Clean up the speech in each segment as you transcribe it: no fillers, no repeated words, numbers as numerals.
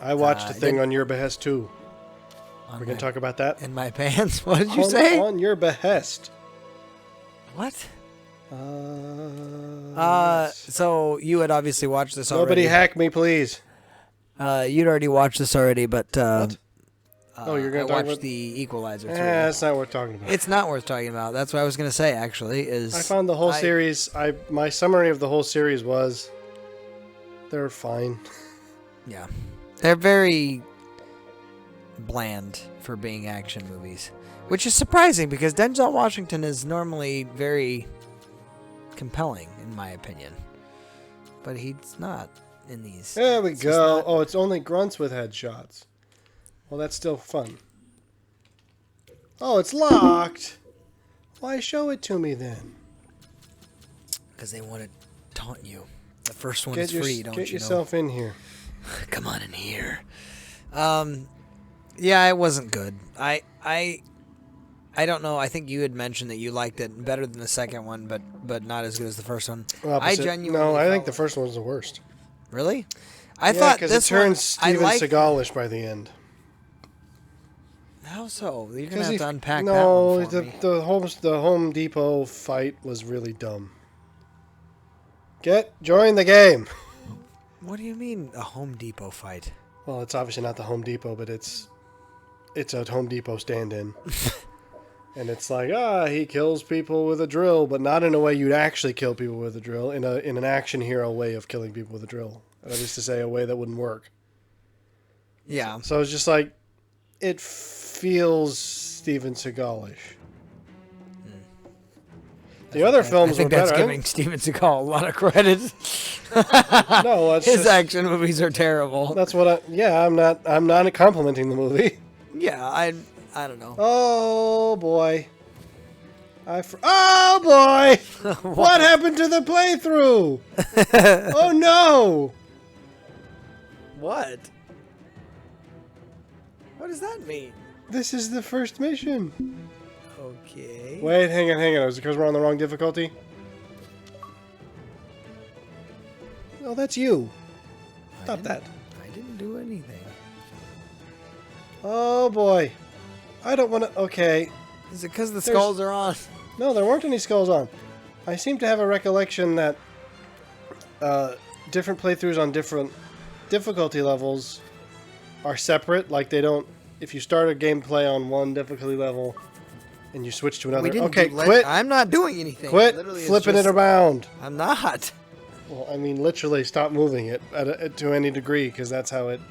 I watched a thing on your behest too. We're going to talk about that? In my pants? What did you say? On your behest. What? Yes. So you had obviously watched this already. Nobody hack me, please. You'd already watched this already, but What? You're going to talk watched about the Equalizer 3. That's not worth talking about. It's not worth talking about. That's what I was going to say, actually. I found the whole series, my summary of the whole series was, they're fine. Yeah. They're very bland for being action movies, which is surprising because Denzel Washington is normally very compelling, in my opinion. But he's not in these. There we go. Oh, it's only grunts with headshots. Well, that's still fun. Oh, it's locked. Why show it to me then? Because they want to taunt you. The first one is free, don't you know? Get yourself in here. Come on in here. Yeah, it wasn't good. I don't know. I think you had mentioned that you liked it better than the second one, but not as good as the first one. Opposite. I genuinely I think the first one was the worst. Really? I thought this because it turns one, Steven Seagalish by the end. How so? You're gonna have to unpack that one for me. The Home Depot fight was really dumb. Join the game. What do you mean a Home Depot fight? Well, it's obviously not the Home Depot, but it's a Home Depot stand-in. And it's like, he kills people with a drill, but not in a way you'd actually kill people with a drill, in an action hero way of killing people with a drill. That is to say, a way that wouldn't work. Yeah. So it's just like, it feels Steven Seagalish. The other films were better. I think that's giving Steven Seagal a lot of credit. No, his action movies are terrible. That's what I'm not complimenting the movie. Yeah, I don't know. Oh boy. Oh boy! What happened to the playthrough? Oh no! What? What does that mean? This is the first mission. Okay. Wait, hang on. Is it because we're on the wrong difficulty? Oh, that's you. Stop that. I didn't do anything. Oh boy. I don't want to... Okay. Is it because the skulls are on? No, there weren't any skulls on. I seem to have a recollection that different playthroughs on different difficulty levels are separate. Like they don't... If you start a gameplay on one difficulty level and you switch to another... Okay, quit. I'm not doing anything. Quit flipping it around. I'm not. Well, I mean, literally stop moving it to any degree, because that's how it...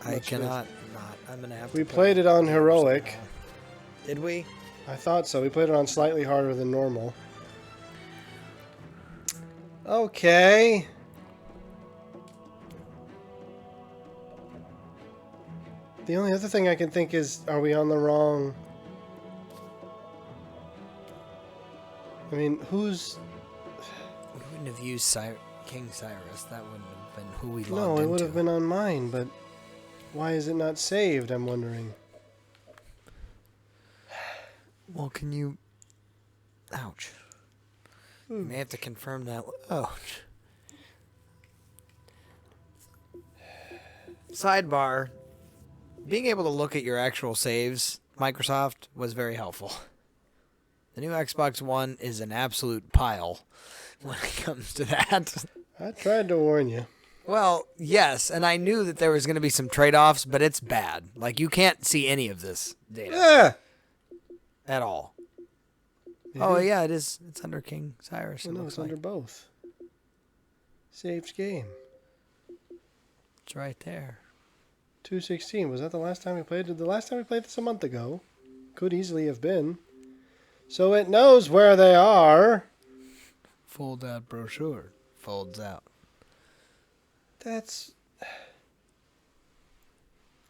I cannot not. I'm going to have to... We played it on Heroic. Did we? I thought so. We played it on slightly harder than normal. Okay. The only other thing I can think is, are we on the wrong... I mean, who's... We wouldn't have used King Cyrus. That wouldn't have been who we logged No, into. it would have been on mine, but why is it not saved, I'm wondering. Well, can you... Ouch. You may have to confirm that. Ouch. Sidebar. Being able to look at your actual saves, Microsoft, was very helpful. The new Xbox One is an absolute pile when it comes to that. I tried to warn you. Well, yes, and I knew that there was going to be some trade-offs, but it's bad. Like, you can't see any of this data. Yeah. At all. Oh, yeah, it is. It's under King Cyrus. Well, no, it's under both. Saved game. It's right there. 216. Was that the last time we played it? The last time we played this a month ago. Could easily have been. So it knows where they are. Fold out brochure. Folds out. That's...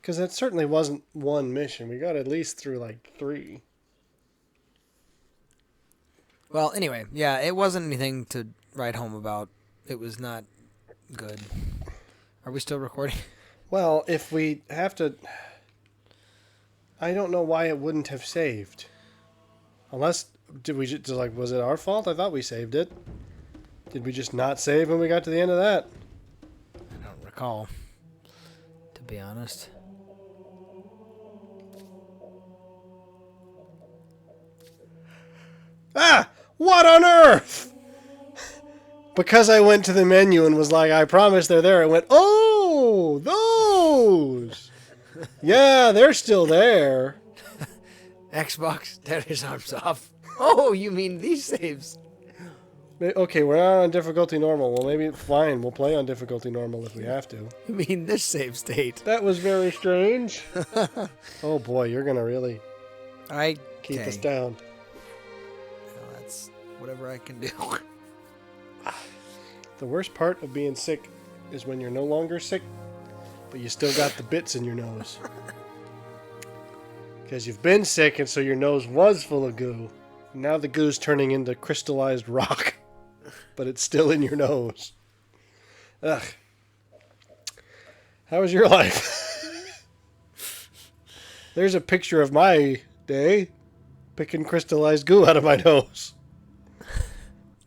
Because that certainly wasn't one mission. We got at least through like 3. Well, anyway, yeah, it wasn't anything to write home about. It was not good. Are we still recording? Well, if we have to... I don't know why it wouldn't have saved. Unless, was it our fault? I thought we saved it. Did we just not save when we got to the end of that? I don't recall, to be honest. Ah! What on earth? Because I went to the menu and was like, I promise they're there. I went, oh, those. Yeah, they're still there. Xbox, tear his arms off. Oh, you mean these saves? Okay, we're not on difficulty normal. Well, maybe fine. We'll play on difficulty normal if we have to. You mean this save state? That was very strange. Oh boy, you're gonna really keep us down. Well, that's whatever I can do. The worst part of being sick is when you're no longer sick, but you still got the bits in your nose. Because you've been sick, and so your nose was full of goo. Now the goo's turning into crystallized rock, but it's still in your nose. Ugh. How was your life? There's a picture of my day picking crystallized goo out of my nose.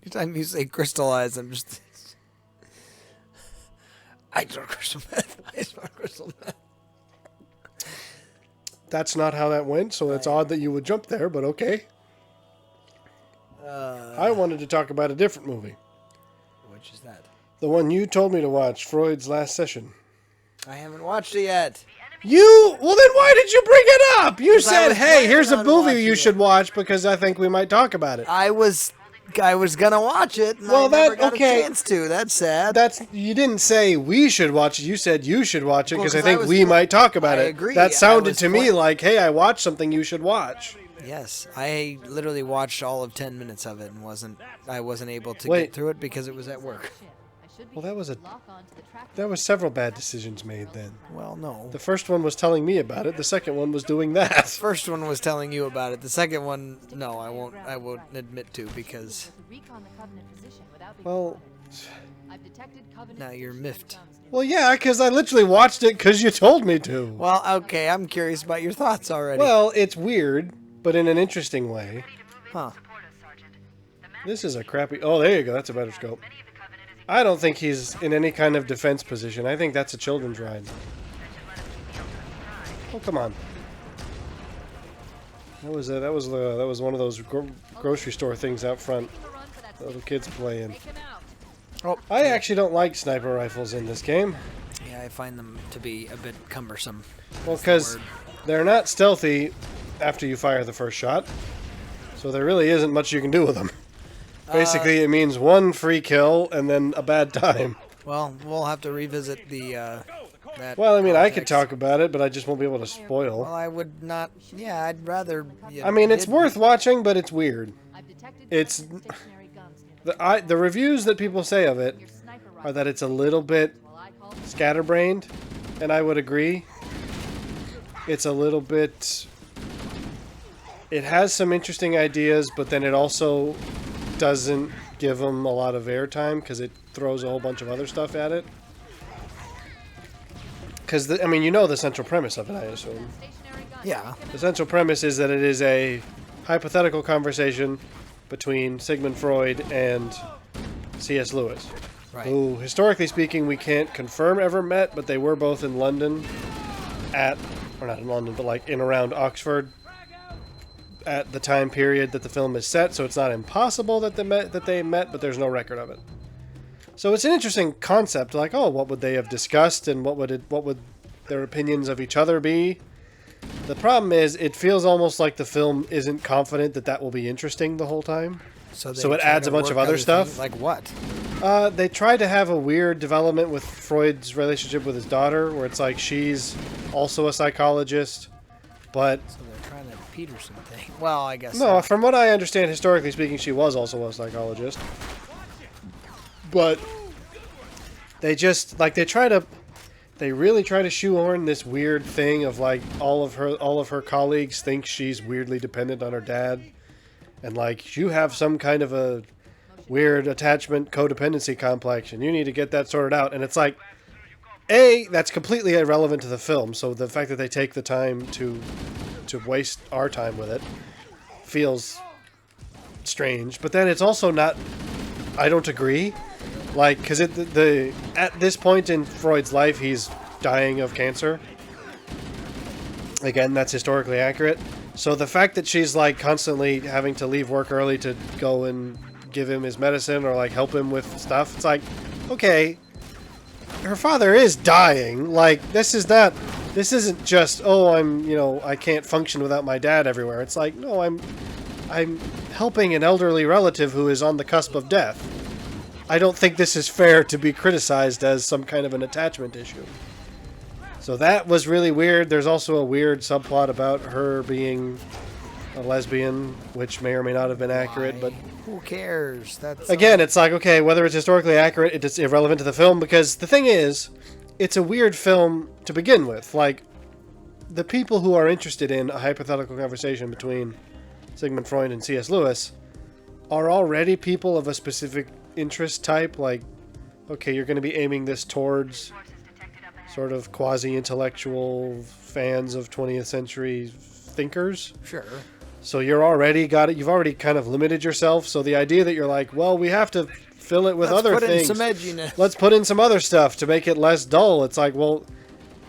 Anytime you say crystallize, I'm just... I snort crystal meth. I snort crystal meth. That's not how that went, so it's odd that you would jump there, but okay. I wanted to talk about a different movie. Which is that? The one you told me to watch, Freud's Last Session. I haven't watched it yet. Well then why did you bring it up? You said, hey, here's a movie you watching should watch because I think we might talk about it. I was gonna watch it, and Well, I never that- got okay. a chance to. That's sad. You didn't say we should watch it. You said you should watch it Well, because I 'cause I think was- we might talk about I it. agree. That I sounded was to me point- like, hey, I watched something you should watch. Yes, I literally watched all of 10 minutes of it and I wasn't able to Wait. get through it because it was at work. Well, that was several bad decisions made then. Well, no. The first one was telling me about it. The second one was doing that. First one was telling you about it. The second one, no, I won't admit to because Well, now you're miffed. well, yeah, because I literally watched it because you told me to. Well, okay, I'm curious about your thoughts already. Well, it's weird, but in an interesting way. Huh. This is a crappy... Oh, there you go. That's a better scope. I don't think he's in any kind of defense position. I think that's a children's ride. Oh, come on. That was one of those grocery store things out front. The little kids playing. Oh, I actually don't like sniper rifles in this game. yeah, I find them to be a bit cumbersome. Well, because they're not stealthy after you fire the first shot. So there really isn't much you can do with them. Basically, it means one free kill and then a bad time. Well, we'll have to revisit the that. Well, I mean, I could context. talk about it, but I just won't be able to spoil. Well, I would not. Yeah, I'd rather. I mean, it's worth watching, but it's weird. It's the reviews that people say of it are that it's a little bit scatterbrained, and I would agree. It's a little bit... It has some interesting ideas, but then it also doesn't give them a lot of airtime because it throws a whole bunch of other stuff at it. Because, I mean, you know the central premise of it, I assume. Yeah. The central premise is that it is a hypothetical conversation between Sigmund Freud and C.S. Lewis, Right. who, historically speaking, we can't confirm ever met, but they were both in London or not in London, but like in around Oxford at the time period that the film is set, so it's not impossible that they met, but there's no record of it. So it's an interesting concept, like, oh, what would they have discussed, and what would their opinions of each other be? The problem is, it feels almost like the film isn't confident that that will be interesting the whole time. So So it try adds to a bunch work of other stuff? things- Like what? They tried to have a weird development with Freud's relationship with his daughter, where it's like she's also a psychologist, but So they're trying to Peterson thing. Well, I guess. no, from what I understand, historically speaking, she was also a psychologist. But they just they really try to shoehorn this weird thing of like all of her colleagues think she's weirdly dependent on her dad, and like you have some kind of a weird attachment codependency complex and you need to get that sorted out. And it's like, that's completely irrelevant to the film, so the fact that they take the time to waste our time with it feels strange. But then it's also not, I don't agree, like, because at this point in Freud's life, he's dying of cancer. Again, that's historically accurate. So the fact that she's like constantly having to leave work early to go and give him his medicine or like help him with stuff, it's like, okay, her father is dying. Like, this isn't just, oh, I can't function without my dad everywhere. It's like, no, I'm helping an elderly relative who is on the cusp of death. I don't think this is fair to be criticized as some kind of an attachment issue. So that was really weird. There's also a weird subplot about her being a lesbian, which may or may not have been accurate, but who cares? That's again, it's like, okay, whether it's historically accurate, it's irrelevant to the film, because the thing is, it's a weird film to begin with. Like, the people who are interested in a hypothetical conversation between Sigmund Freud and C.S. Lewis are already people of a specific interest type. Like, okay, you're going to be aiming this towards sort of quasi-intellectual fans of 20th century thinkers. Sure. So you've already kind of limited yourself. So the idea that you're like, well, we have to fill it with other things. Let's put in some edginess. Let's put in some other stuff to make it less dull. It's like, well,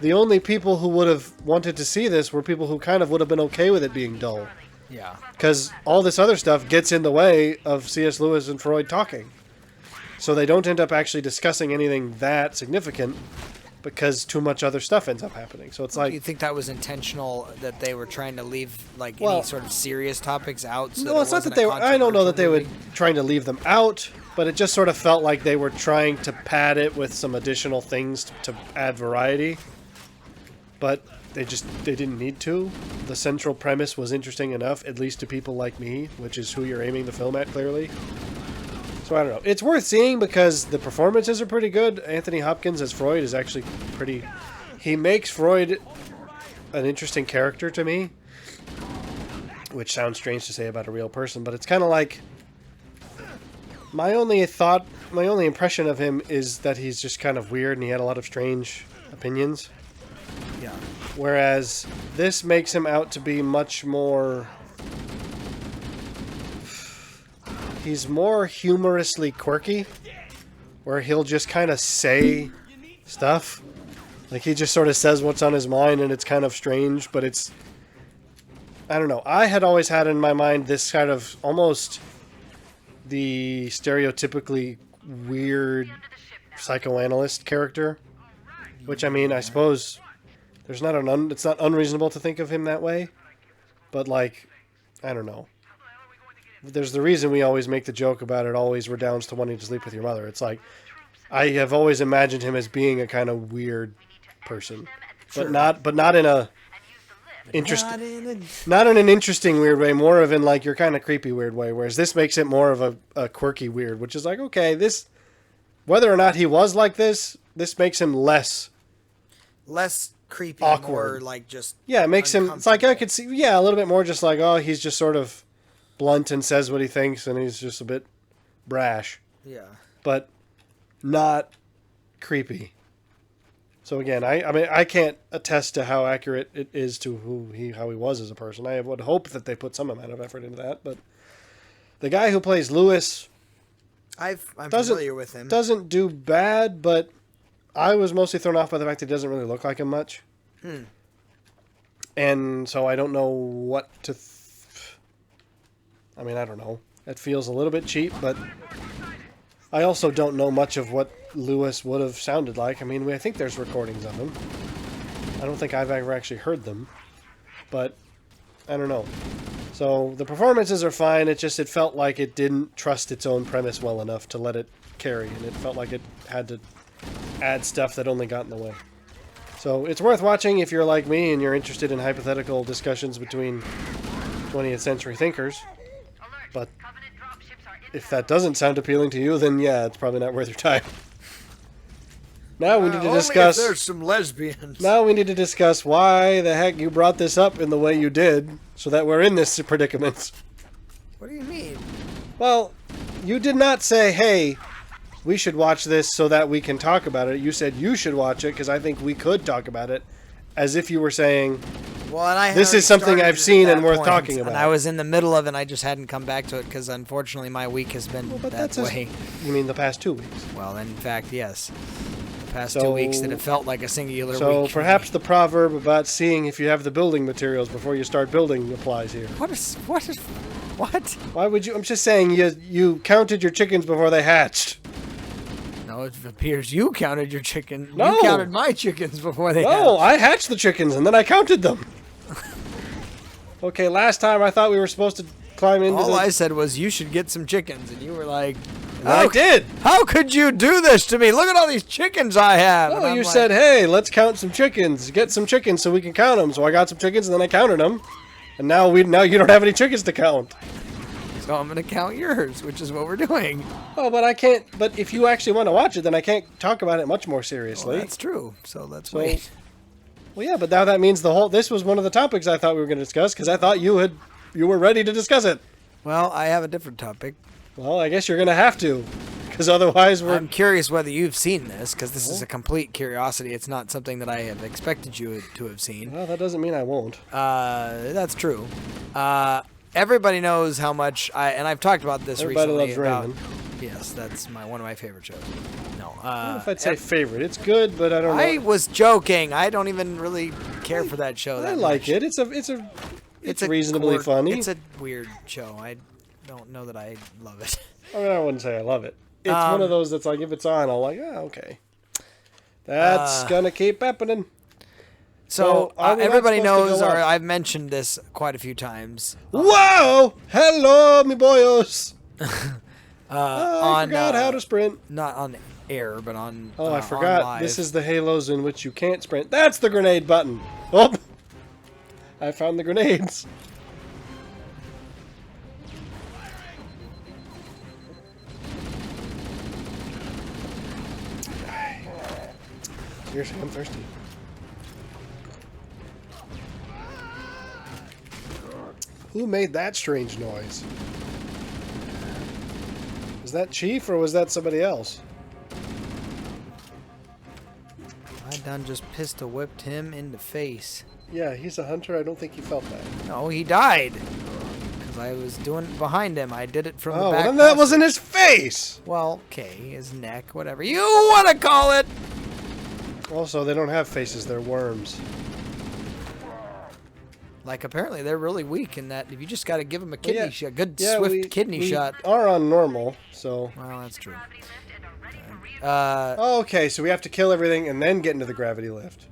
the only people who would have wanted to see this were people who kind of would have been okay with it being dull. Yeah. Because all this other stuff gets in the way of C.S. Lewis and Freud talking. So they don't end up actually discussing anything that significant because too much other stuff ends up happening. So it's like... Do you think that was intentional, that they were trying to leave like any sort of serious topipics out? So no, it's not that they were... I don't know that they were trying to leave them out, but it just sort of felt like they were trying to pad it with some additional things to add variety. But they didn't need to. The central premise was interesting enough, at least to people like me, which is who you're aiming the film at, clearly. So I don't know. It's worth seeing because the performances are pretty good. Anthony Hopkins as Freud is actually pretty... He makes Freud an interesting character to me, which sounds strange to say about a real person, but it's kind of like... My only impression of him is that he's just kind of weird and he had a lot of strange opinions. Yeah. Whereas this makes him out to be much more... He's more humorously quirky, where he'll just kind of say stuff. Like, he just sort of says what's on his mind, and it's kind of strange, but it's... I don't know. I had always had in my mind this kind of almost the stereotypically weird psychoanalyst character. Which, I mean, I suppose there's not it's not unreasonable to think of him that way. But, like, I don't know. There's the reason we always make the joke about it always redounds to wanting to sleep with your mother. It's like, I have always imagined him as being a kind of weird person. Sure. But not in a not in an interesting weird way, more of in like your kind of creepy weird way, whereas this makes it more of a quirky weird, which is like, okay, this, whether or not he was like this makes him less creepy, awkward. more like just it makes him, it's like I could see a little bit more just like, oh, he's just sort of blunt and says what he thinks and he's just a bit brash. Yeah. But not creepy. So again, I mean, I can't attest to how accurate it is to how he was as a person. I would hope that they put some amount of effort into that, but the guy who plays Lewis, I'm familiar with him. Doesn't do bad, but I was mostly thrown off by the fact that he doesn't really look like him much. And so I don't know what to... I mean, I don't know. It feels a little bit cheap, but I also don't know much of what Lewis would have sounded like. I mean, I think there's recordings of him. I don't think I've ever actually heard them, but I don't know. So the performances are fine. It felt like it didn't trust its own premise well enough to let it carry, and it felt like it had to add stuff that only got in the way. So it's worth watching if you're like me and you're interested in hypothetical discussions between 20th century thinkers. But if that doesn't sound appealing to you, then yeah, it's probably not worth your time. Now we need to discuss... Only if there's some lesbians. Now we need to discuss why the heck you brought this up in the way you did, so that we're in this predicament. What do you mean? Well, you did not say, hey, we should watch this so that we can talk about it. You said you should watch it because I think we could talk about it, as if you were saying... Well, and I this is something I've seen and worth talking about. And I was in the middle of it, and I just hadn't come back to it because, unfortunately, my week has been that way. You mean the past 2 weeks? Well, in fact, yes. The past 2 weeks that it felt like a singular week. So perhaps the proverb about seeing if you have the building materials before you start building applies here. What? Why would you? I'm just saying you counted your chickens before they hatched. No, it appears you counted your chicken. No. You counted my chickens before they hatched. No, I hatched the chickens and then I counted them. Okay, last time I thought we were supposed to climb into All I said was you should get some chickens, and you were like, I did. How could you do this to me? Look at all these chickens I have. Oh, you said, hey, let's count some chickens. Get some chickens so we can count them. So I got some chickens and then I counted them. And now you don't have any chickens to count. So I'm going to count yours, which is what we're doing. Oh, but I can't. But if you actually want to watch it, then I can't talk about it much more seriously. Well, that's true. So let's wait. Well, yeah, but now that means this was one of the topics I thought we were going to discuss because I thought you were ready to discuss it. Well, I have a different topic. Well, I guess you're going to have to, because otherwise I'm curious whether you've seen this, because this is a complete curiosity. It's not something that I have expected you to have seen. Well, that doesn't mean I won't. That's true. Everybody knows how much and I've talked about this Everybody recently. loves Raymond. Yes, that's one of my favorite shows. No, I don't know if I'd say favorite. It's good, but I don't know. I was joking. I don't even really care for that show. I like it. It's reasonably funny. It's a weird show. I don't know that I love it. I mean, I wouldn't say I love it. It's one of those that's like, if it's on, I'll like, okay. That's gonna keep happening. So everybody knows, or I've mentioned this quite a few times. Whoa! Hello, mi boyos! I forgot how to sprint. Not on air, but on Oh, I forgot. on live. This is the halos in which you can't sprint. That's the grenade button. Oh! I found the grenades. Seriously, I'm thirsty. Who made that strange noise? Was that Chief or was that somebody else? I done just pistol whipped him in the face. Yeah, he's a hunter. I don't think he felt that. No, he died. Because I was doing it behind him. I did it from the back. Oh, then that wasn't his face! Well, okay, his neck, whatever you want to call it. Also, they don't have faces. They're worms. Like, apparently they're really weak in that if you just got to give them a kidney shot, good Yeah, swift kidney shot. We are on normal, so... Well, that's true. Okay, so we have to kill everything and then get into the gravity lift.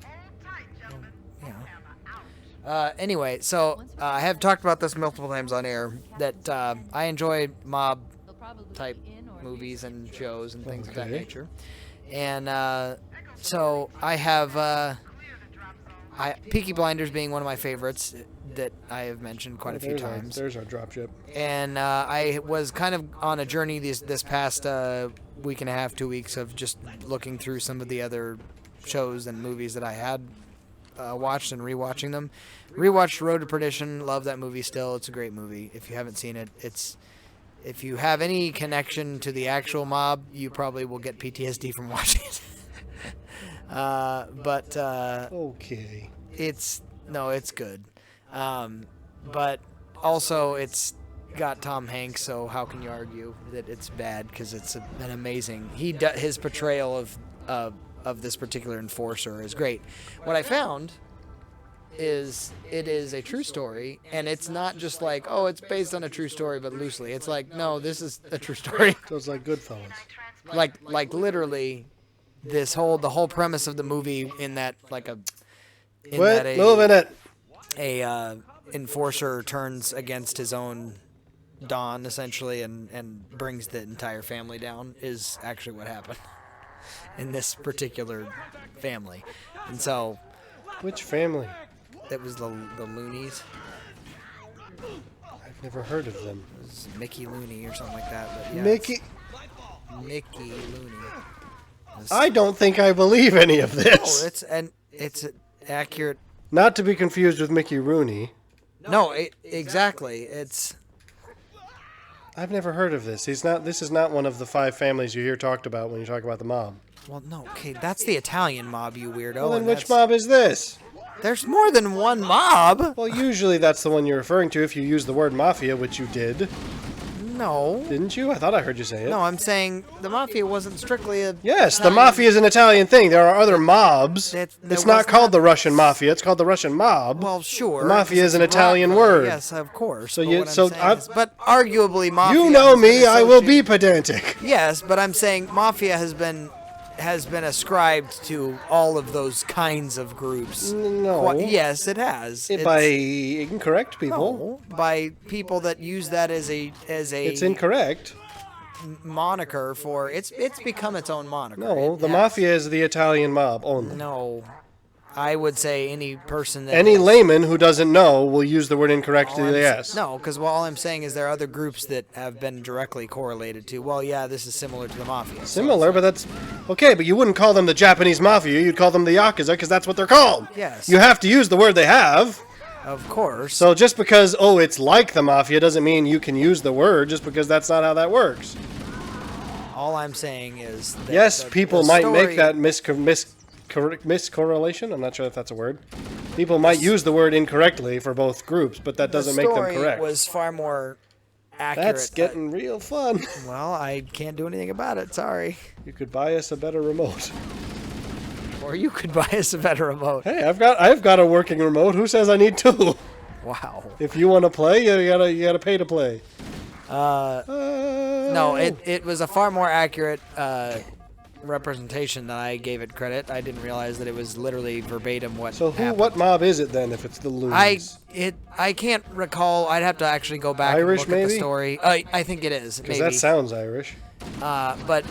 Yeah. Anyway, so I have talked about this multiple times on air, that I enjoy mob-type movies and shows and things of that nature. And so I have... Peaky Blinders being one of my favorites that I have mentioned quite a few times. There's our dropship. And I was kind of on a journey this past week and a half, 2 weeks of just looking through some of the other shows and movies that I had watched and rewatching them. Rewatched Road to Perdition. Love that movie still. It's a great movie. If you haven't seen it, if you have any connection to the actual mob, you probably will get PTSD from watching it. Okay. It's good. But also it's got Tom Hanks, so how can you argue that it's bad? Because it's an amazing. His portrayal of this particular enforcer is great. What I found is it is a true story, and it's not just like, oh, it's based on a true story, but loosely. It's like, no, this is a true story. So it's like Goodfellas. Like literally. The whole premise of the movie in that moving it. A enforcer turns against his own Don essentially and brings the entire family down is actually what happened in this particular family. And so which family? It was the Loonies. I've never heard of them. It was Mickey Looney or something like that. But yeah, Mickey Looney. I don't think I believe any of this. No, it's accurate. Not to be confused with Mickey Rooney. No, exactly. I've never heard of this. This is not one of the 5 families you hear talked about when you talk about the mob. Well, no, okay, that's the Italian mob, you weirdo. Well, then which mob is this? There's more than one mob. Well, usually that's the one you're referring to if you use the word mafia, which you did. No. Didn't you? I thought I heard you say it. No, I'm saying the mafia wasn't strictly a... Yes, the mafia is an Italian thing. There are other mobs. It's not called the Russian mafia. It's called the Russian mob. Well, sure. The mafia is an Italian word. Yes, of course. So but arguably mafia... You know me, I will be pedantic. Yes, but I'm saying mafia has been ascribed to all of those kinds of groups. No. Yes, it has. By incorrect people. No, by people that use that as a It's incorrect. moniker for it's become its own moniker. No, the mafia is the Italian mob only. No. I would say any person that... Any layman who doesn't know will use the word incorrectly, yes. No, because all I'm saying is there are other groups that have been directly correlated to, well, yeah, this is similar to the mafia. Similar, but that's... Okay, but you wouldn't call them the Japanese mafia, you'd call them the Yakuza, because that's what they're called. Yes. You have to use the word they have. Of course. So just because, it's like the mafia doesn't mean you can use the word, just because that's not how that works. All I'm saying is that yes, people might make that miscorrelation. I'm not sure if that's a word. People might use the word incorrectly for both groups, but that doesn't make them correct. The story was far more accurate. That's getting real fun. Well, I can't do anything about it. Sorry. You could buy us a better remote. Or you could buy us a better remote. Hey, I've got a working remote. Who says I need two? Wow. If you want to play, you gotta pay to play. No, it was a far more accurate representation than I gave it credit. I didn't realize that it was literally verbatim what happened. What mob is it then if it's the loons? I can't recall. I'd have to actually go back Irish, and look at the story. I think it is. Because that sounds Irish. But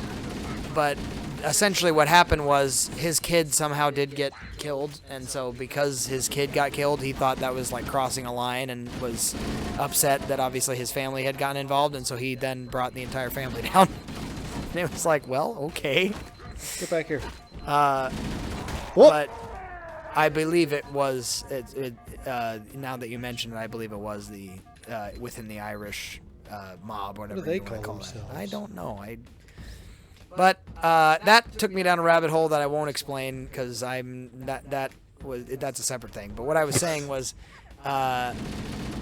essentially what happened was his kid somehow did get killed, and so because his kid got killed, he thought that was like crossing a line and was upset that obviously his family had gotten involved, and so he then brought the entire family down. And it was like, well, okay. Get back here. But I believe it was, now that you mentioned it, I believe it was the within the Irish mob, whatever what do they you want to call themselves? it. I don't know. But that took me down a rabbit hole that I won't explain because that's a separate thing. But what I was saying was,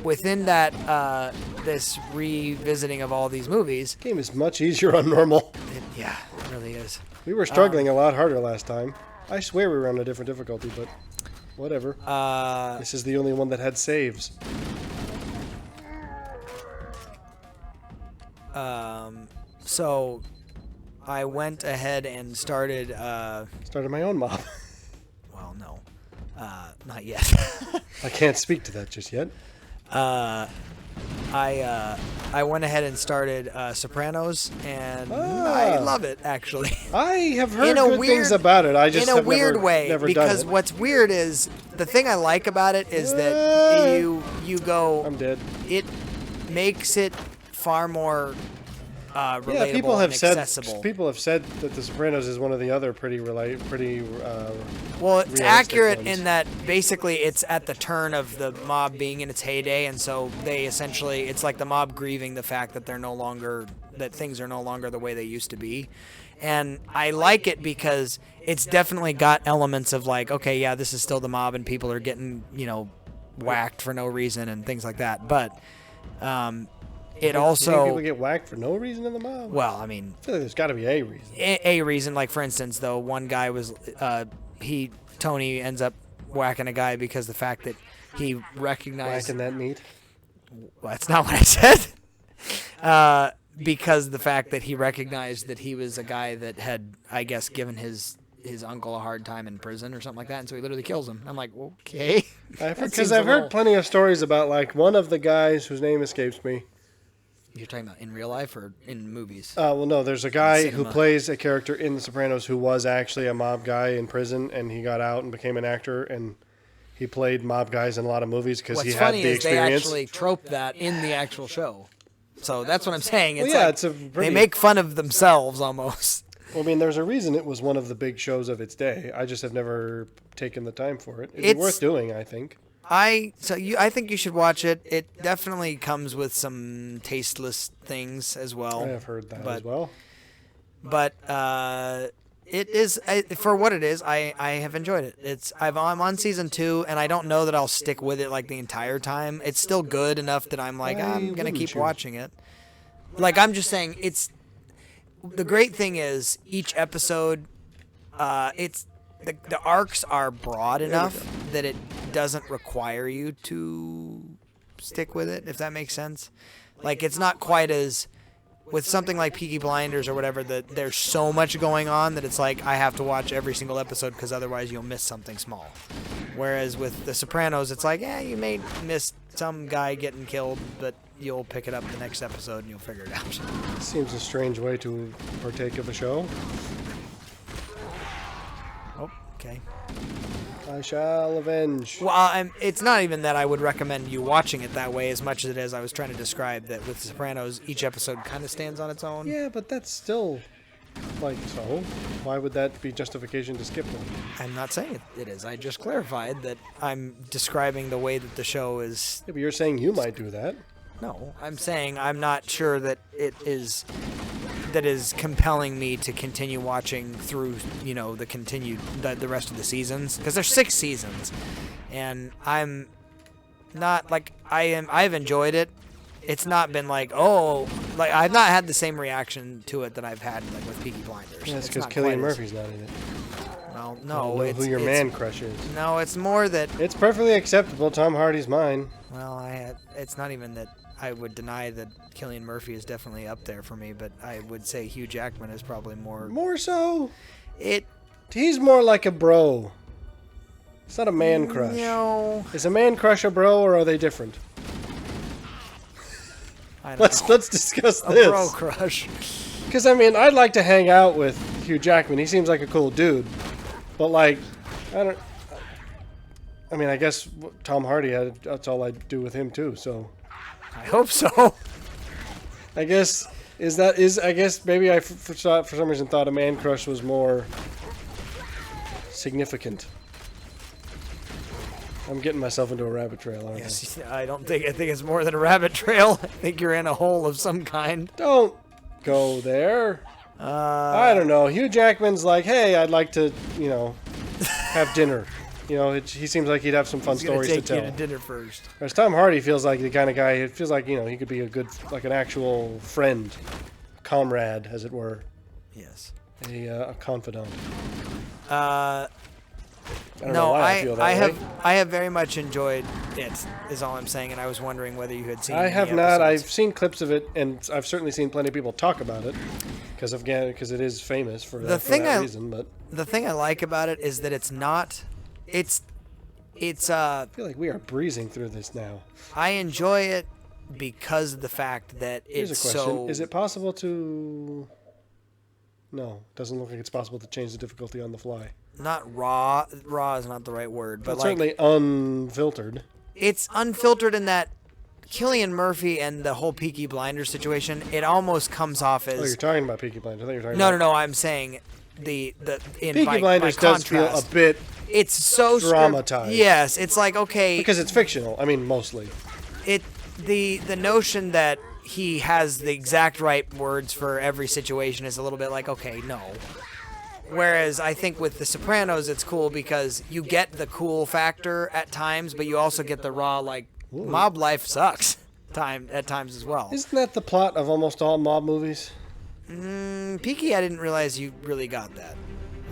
within that this revisiting of all these movies, Game is much easier on normal. it really is. We were struggling a lot harder last time. I swear we were on a different difficulty, but whatever. This is the only one that had saves. So I went ahead and started my own mob. Well, no. Not yet. I can't speak to that just yet. I went ahead and started Sopranos, and I love it, actually. I have heard good things about it. I just in a have weird never, way, never because done it. what's weird is the thing I like about it is that you go. I'm dead. It makes it far more relatable people have and accessible. said that The Sopranos is one of the other pretty well, it's realistic accurate ones. in that basically it's at the turn of the mob being in its heyday, and so they essentially, it's like the mob grieving the fact that that things are no longer the way they used to be. And I like it because it's definitely got elements of like, okay, yeah, this is still the mob and people are getting, whacked for no reason and things like that. But it also... people get whacked for no reason in the mob? Well, I mean... I feel like there's got to be a reason. A reason, like for instance, though, one guy was... Tony ends up whacking a guy because the fact that he recognized... Whacking that meat? Well, that's not what I said. Because the fact that he recognized that he was a guy that had, I guess, given his uncle a hard time in prison or something like that, and so he literally kills him. I'm like, okay. Because I've heard plenty of stories about, like, one of the guys whose name escapes me. You're talking about in real life or in movies? Well, no, there's a guy who plays a character in The Sopranos who was actually a mob guy in prison, and he got out and became an actor, and he played mob guys in a lot of movies because he had the experience. What's funny is they actually trope that in the actual show. So that's what I'm saying. It's they make fun of themselves almost. Well, I mean, there's a reason it was one of the big shows of its day. I just have never taken the time for it. It's worth doing, I think. I think you should watch it. It definitely comes with some tasteless things as well. I have heard that as well. But it is, for what it is, I have enjoyed it. I'm on season 2, and I don't know that I'll stick with it like the entire time. It's still good enough that I'm like, I'm going to keep watching it. Like, I'm just saying, the great thing is each episode, it's the arcs are broad enough that it doesn't require you to stick with it, if that makes sense. Like, it's not quite as with something like Peaky Blinders or whatever, that there's so much going on that it's like I have to watch every single episode because otherwise you'll miss something small. Whereas with The Sopranos, it's like, you may miss some guy getting killed, but you'll pick it up the next episode and you'll figure it out. Seems a strange way to partake of a show. Oh, okay. I shall avenge. Well, it's not even that I would recommend you watching it that way as much as it is I was trying to describe that with The Sopranos, each episode kind of stands on its own. Yeah, but that's still, like, so? Why would that be justification to skip one? I'm not saying it is. I just clarified that I'm describing the way that the show is. Yeah, but you're saying you might do that. No, I'm saying I'm not sure that it is. That is compelling me to continue watching through, the rest of the seasons, because there's 6 seasons, and I'm not like I've enjoyed it. It's not been like I've not had the same reaction to it that I've had like with Peaky Blinders. Yeah, it's because Cillian Murphy's not in it. Well, I don't know who your man crush is. No, it's more that it's perfectly acceptable. Tom Hardy's mine. Well, it's not even that I would deny that Cillian Murphy is definitely up there for me, but I would say Hugh Jackman is probably more. More so. He's more like a bro. It's not a man crush. No. Is a man crush a bro, or are they different? Let's discuss this. A bro crush. Because I'd like to hang out with Hugh Jackman. He seems like a cool dude, but like, I guess Tom Hardy. That's all I do with him too. So. I hope so. I guess maybe I for some reason thought a man crush was more significant. I'm getting myself into a rabbit trail, aren't I? I think it's more than a rabbit trail. I think you're in a hole of some kind. Don't go there. I don't know. Hugh Jackman's like, hey, I'd like to, have dinner. He seems like he'd have some fun stories to tell. Take you to dinner first. Whereas Tom Hardy feels like the kind of guy. It feels like he could be a good, like an actual friend, comrade, as it were. Yes. A confidant. I have very much enjoyed it. Is all I'm saying, and I was wondering whether you had seen. I have not. I've seen clips of it, and I've certainly seen plenty of people talk about it, because it is famous for that reason. But the thing I like about it is that it's not. It's I feel like we are breezing through this now. I enjoy it because of the fact that Here's it's a question. so. Is it possible to? No, doesn't look like it's possible to change the difficulty on the fly. Not raw. Raw is not the right word, but certainly unfiltered. It's unfiltered in that Cillian Murphy and the whole Peaky Blinders situation. It almost comes off as. Oh, you're talking about Peaky Blinders. I thought you were talking about. No. I'm saying Peaky Blinders does feel a bit. It's so dramatized. Yes, it's like okay because it's fictional. Mostly. The notion that he has the exact right words for every situation is a little bit like okay, no. Whereas I think with The Sopranos, it's cool because you get the cool factor at times, but you also get the raw mob life sucks at times as well. Isn't that the plot of almost all mob movies? Peaky, I didn't realize you really got that.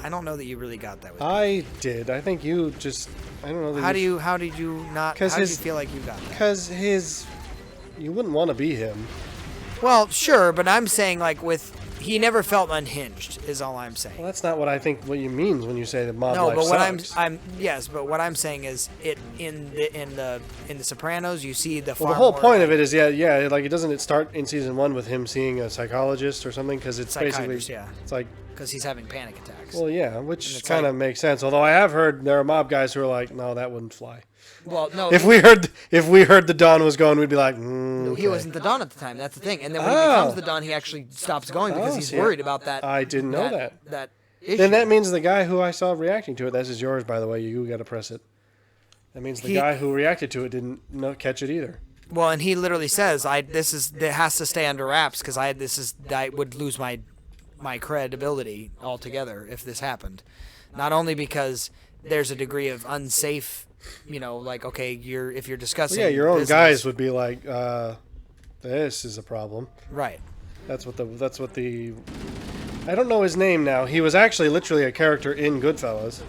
I don't know that you really got that with I did. I think you just. I don't know. That How did you not? How did you feel like you got that? Because you wouldn't want to be him. Well, sure, but I'm saying he never felt unhinged. Is all I'm saying. Well, that's not what I think. What you mean when you say that mob life No, but sucks. but what I'm saying is in the Sopranos you see the. Well, the whole point of it is it start in season 1 with him seeing a psychologist or something because it's basically it's like. Because he's having panic attacks. Well, yeah, which kind of makes sense. Although I have heard there are mob guys who are like, no, that wouldn't fly. Well, no. If we heard the Don was going, we'd be like, No, okay. he wasn't the Don at the time. That's the thing. And then when he becomes the Don, he actually stops going because he's worried about that. I didn't know that. That issue. Then that means the guy who I saw reacting to it. This is yours, by the way. You got to press it. That means the guy who reacted to it didn't catch it either. Well, and he literally says, it has to stay under wraps because I would lose my credibility altogether if this happened. Not only because there's a degree of unsafe, if you're discussing Well, yeah, your own business, guys would be like, this is a problem. Right. That's what the. I don't know his name now. He was actually literally a character in Goodfellas.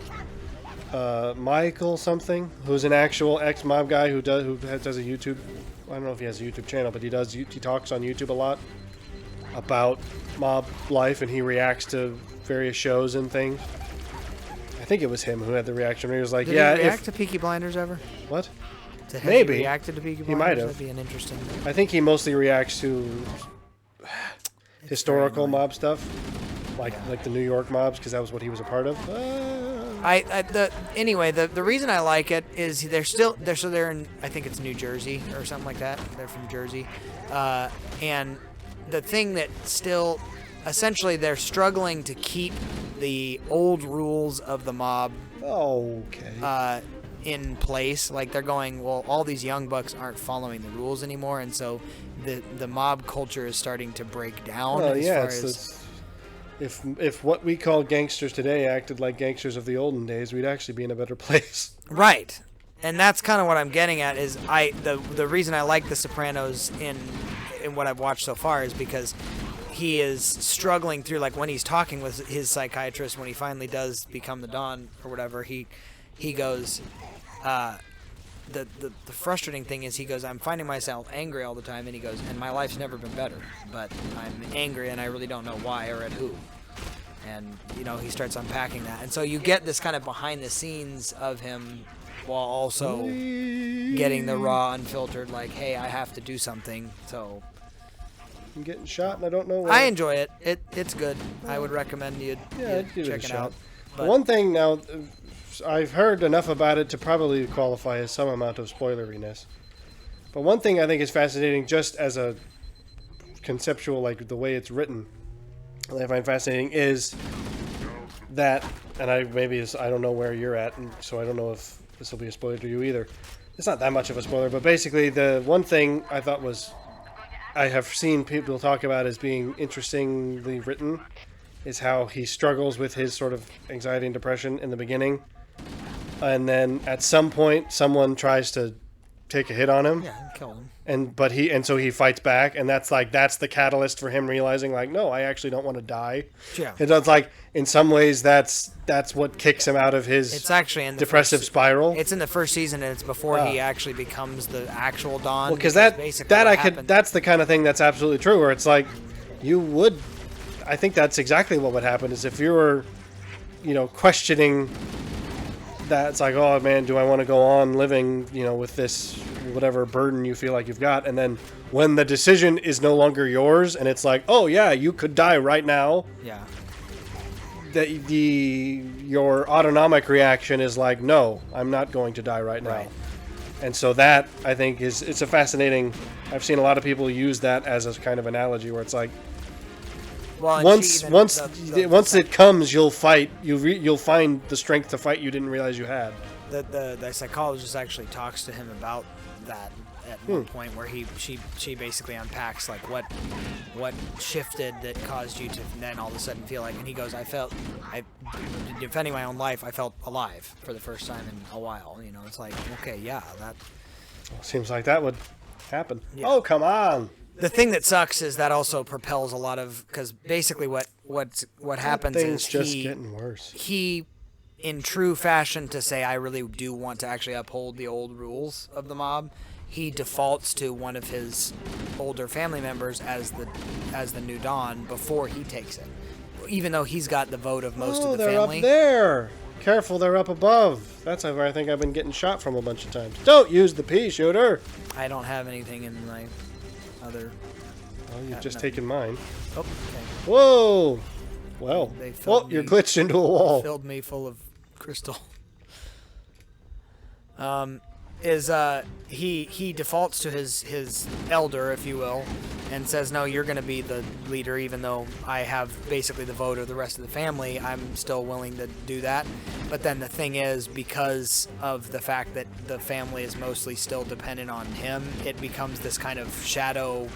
Michael something, who's an actual ex-mob guy who does a YouTube. I don't know if he has a YouTube channel, but he talks on YouTube a lot about mob life, and he reacts to various shows and things. I think it was him who had the reaction where he was like, Did "Yeah, he react to Peaky Blinders ever? What? Has Maybe. he reacted to Peaky Blinders? He might have. That'd be an interesting. I think he mostly reacts to historical mob stuff, like the New York mobs, because that was what he was a part of. Anyway, the reason I like it is they're in, I think it's New Jersey or something like that. They're from Jersey, and the thing that still, essentially, they're struggling to keep the old rules of the mob. Okay. In place. Like, they're going, well, all these young bucks aren't following the rules anymore, and so the mob culture is starting to break down. Well, yeah, if what we call gangsters today acted like gangsters of the olden days, we'd actually be in a better place. Right. And that's kind of what I'm getting at, is the reason I like The Sopranos in what I've watched so far is because he is struggling through, like, when he's talking with his psychiatrist, when he finally does become the Don or whatever, he goes, the frustrating thing is, he goes, I'm finding myself angry all the time, and he goes, and my life's never been better, but I'm angry and I really don't know why or at who. And, he starts unpacking that. And so you get this kind of behind the scenes of him while also getting the raw, unfiltered, like, hey, I have to do something, so... I'm getting shot and I don't know why. I enjoy it. It's good. I would recommend you check it out. But one thing now... I've heard enough about it to probably qualify as some amount of spoileriness. But one thing I think is fascinating, just as a conceptual, like the way it's written, that I find fascinating is that, and I don't know where you're at, and so I don't know if this will be a spoiler to you either. It's not that much of a spoiler, but basically the one thing I thought was, I have seen people talk about as being interestingly written, is how he struggles with his sort of anxiety and depression in the beginning. And then at some point, someone tries to take a hit on him. Yeah, and kill him. And so he fights back, and that's the catalyst for him realizing, like, no, I actually don't want to die. Yeah. It's like, in some ways, that's what kicks him out of his it's actually in the depressive spiral. It's in the first season, and it's before he actually becomes the actual Don. Well, because that's the kind of thing that's absolutely true, where it's like, I think that's exactly what would happen, is if you were, questioning that, it's like, oh man, do I want to go on living, with this whatever burden you feel like you've got, and then when the decision is no longer yours, and it's like, oh yeah, you could die right now. Yeah. Your autonomic reaction is like, no, I'm not going to die right now. Right. And so that, I think, it's a fascinating. I've seen a lot of people use that as a kind of analogy where it's like, well, once it comes, you'll fight. You'll find the strength to fight you didn't realize you had. The psychologist actually talks to him about that at one point, where she basically unpacks, like, what shifted that caused you to then all of a sudden feel like, and he goes, defending my own life, I felt alive for the first time in a while. It's like, okay, yeah, that seems like that would happen. Yeah. Oh, come on. The thing that sucks is that also propels a lot of, because basically what happens is just getting worse. He, in true fashion, to say I really do want to actually uphold the old rules of the mob, he defaults to one of his older family members as the new Don before he takes it, even though he's got the vote of most of the family. Oh, they're up there. Careful, they're up above. That's where I think I've been getting shot from a bunch of times. Don't use the pea shooter. I don't have anything in my other. Well, you've just taken mine. Oh, okay. Whoa! Well, you're glitched into a wall. Filled me full of crystal. He defaults to his elder, if you will, and says, no, you're going to be the leader, even though I have basically the vote of the rest of the family. I'm still willing to do that. But then the thing is, because of the fact that the family is mostly still dependent on him, it becomes this kind of shadow